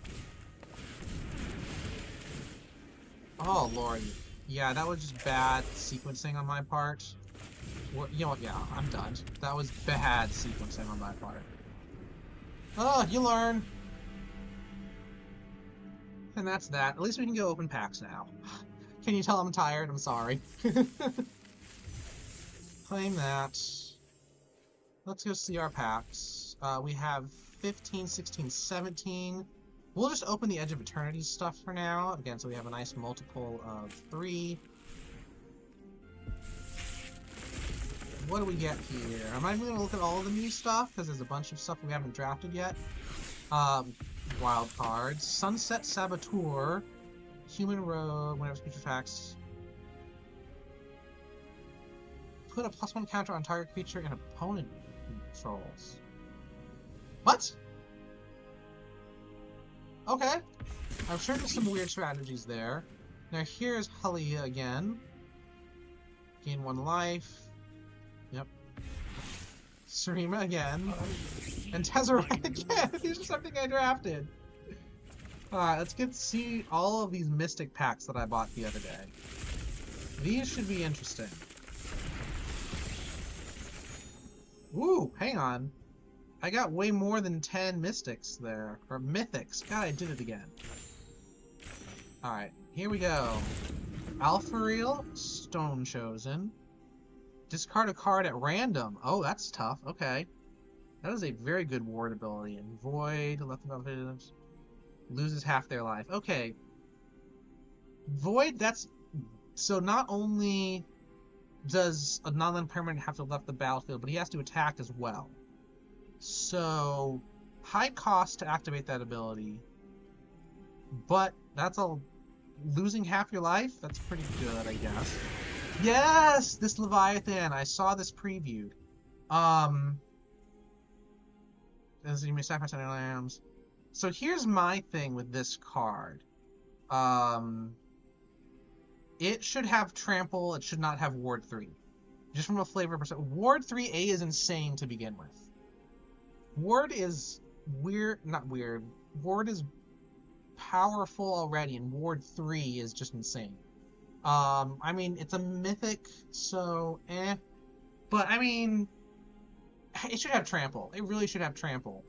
Oh, lord. Yeah, that was just bad sequencing on my part. You know what, yeah, I'm done. That was bad sequencing on my part. Oh, you learn! And that's that. At least we can go open packs now. Can you tell I'm tired? I'm sorry. Claim that. Let's go see our packs. We have 15, 16, 17. We'll just open the Edge of Eternity stuff for now. Again, so we have a nice multiple of 3. What do we get here? I'm not even going to look at all of the new stuff, because there's a bunch of stuff we haven't drafted yet. Wild cards. Sunset Saboteur. Human Rogue. Whenever creature attacks. Put a +1 counter on target creature and opponent controls. What? Okay. I'm sure there's some weird strategies there. Now here's Halia again. Gain 1 life. Yep. Sarima again. And Tezzeret again! These are something I drafted. Alright, let's get to see all of these Mystic packs that I bought the other day. These should be interesting. Ooh, hang on. I got way more than 10 Mystics there. Or Mythics. God, I did it again. Alright, here we go. Alphareel, Stone Chosen. Discard a card at random. Oh, that's tough. Okay. That is a very good ward ability. And Void, left of evidence. Loses half their life. Okay. Void, that's... So not only does a non-land permanent have to left the battlefield, but he has to attack as well. So, high cost to activate that ability. But that's a... Losing half your life? That's pretty good, I guess. Yes! This Leviathan! I saw this previewed. As you may sacrifice any lambs. So here's my thing with this card. It should have Trample, it should not have Ward 3. Just from a flavor perspective. Ward 3A is insane to begin with. Ward is weird, not weird. Ward is powerful already, and Ward 3 is just insane. I mean, it's a mythic, so eh. But, I mean, it should have Trample. It really should have Trample.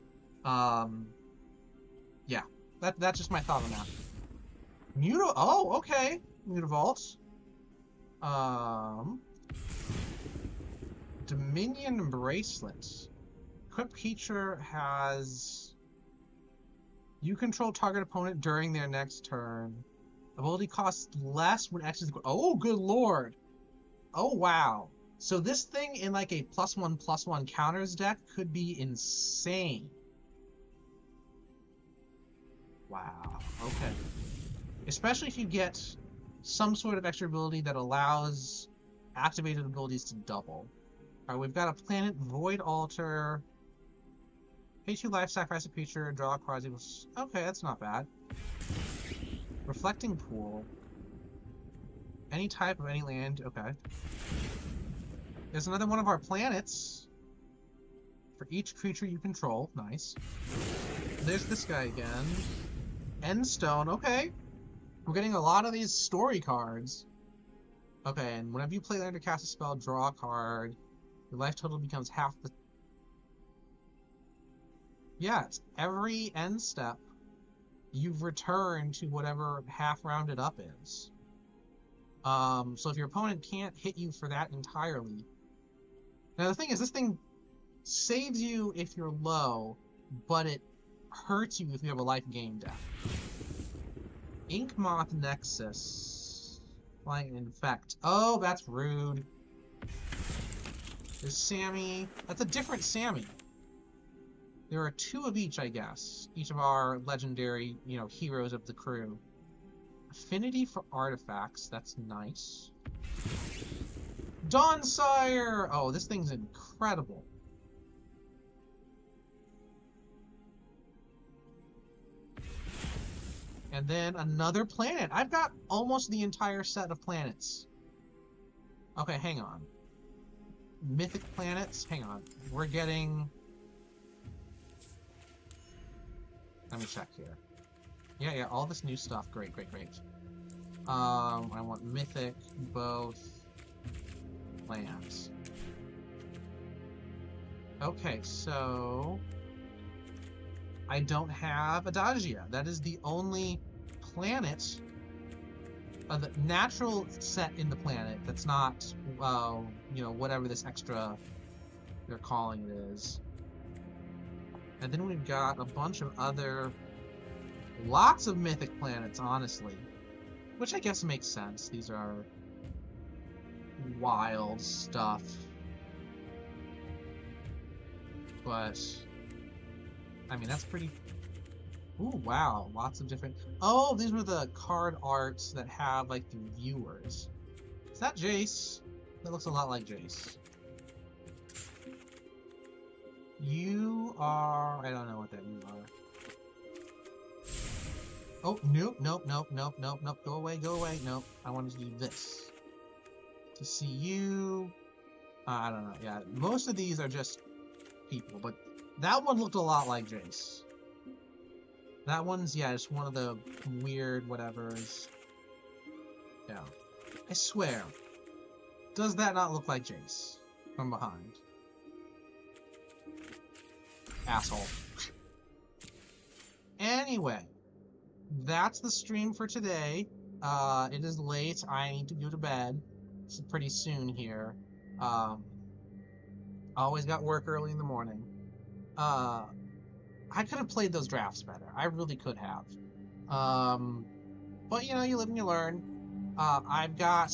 Yeah. That's just my thought on that. Oh, okay. Mutavault. Dominion Bracelet. Equipped creature has... You control target opponent during their next turn. Ability costs less when X is... Oh, good lord! Oh, wow. So this thing in like a +1/+1 counters deck could be insane. Wow. Okay. Especially if you get some sort of extra ability that allows activated abilities to double. Alright, we've got a planet, Void Altar. Pay 2 life, sacrifice a creature, draw a card. Okay, that's not bad. Reflecting Pool. Any type of any land. Okay. There's another one of our planets. For each creature you control. Nice. There's this guy again. Endstone. Okay. We're getting a lot of these story cards. Okay, and whenever you play land or cast a spell, draw a card. Your life total becomes half the... Yeah, it's every end step you've returned to whatever half rounded up is. So if your opponent can't hit you for that entirely. Now the thing is, this thing saves you if you're low, but it hurts you if you have a life gain death. Ink Moth Nexus. Flying Infect. Oh, that's rude. There's Sammy. That's a different Sammy. There are 2 of each, I guess. Each of our legendary, heroes of the crew. Affinity for artifacts. That's nice. Dawnsire! Oh, this thing's incredible. And then another planet. I've got almost the entire set of planets. Okay, hang on. Mythic planets? Hang on. We're getting... Let me check here. Yeah, all this new stuff. Great. I want mythic, both lands. Okay, so... I don't have Adagia. That is the only planet, the natural set in the planet that's not, whatever this extra they're calling it is. And then we've got a bunch of lots of mythic planets, honestly. Which I guess makes sense. These are wild stuff. But... I mean, that's pretty... Ooh, wow. Lots of different... Oh, these were the card arts that have, like, the viewers. Is that Jace? That looks a lot like Jace. You are... I don't know what that you are. Oh, nope. Go away. Nope. I wanted to do this. To see you... I don't know. Yeah, most of these are just people, but... That one looked a lot like Jace. That one's, just one of the weird whatevers. Yeah. I swear. Does that not look like Jace? From behind. Asshole. Anyway. That's the stream for today. It is late. I need to go to bed. It's pretty soon here. Always got work early in the morning. I could have played those drafts better. I really could have. But you live and you learn. I've got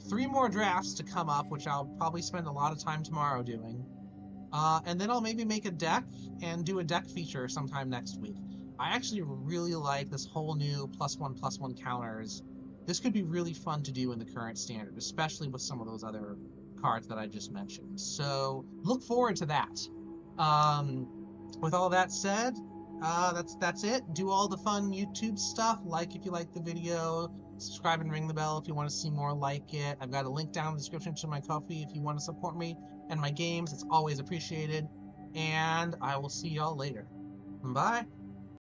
3 more drafts to come up, which I'll probably spend a lot of time tomorrow doing. And then I'll maybe make a deck and do a deck feature sometime next week. I actually really like this whole new +1/+1 counters. This could be really fun to do in the current standard, especially with some of those other cards that I just mentioned. So look forward to that. With all that said, that's it. Do all the fun YouTube stuff. Like if you like the video, subscribe and ring the bell if you want to see more like it. I've got a link down in the description to my Ko-fi if you want to support me and my games. It's always appreciated. And I will see y'all later. Bye.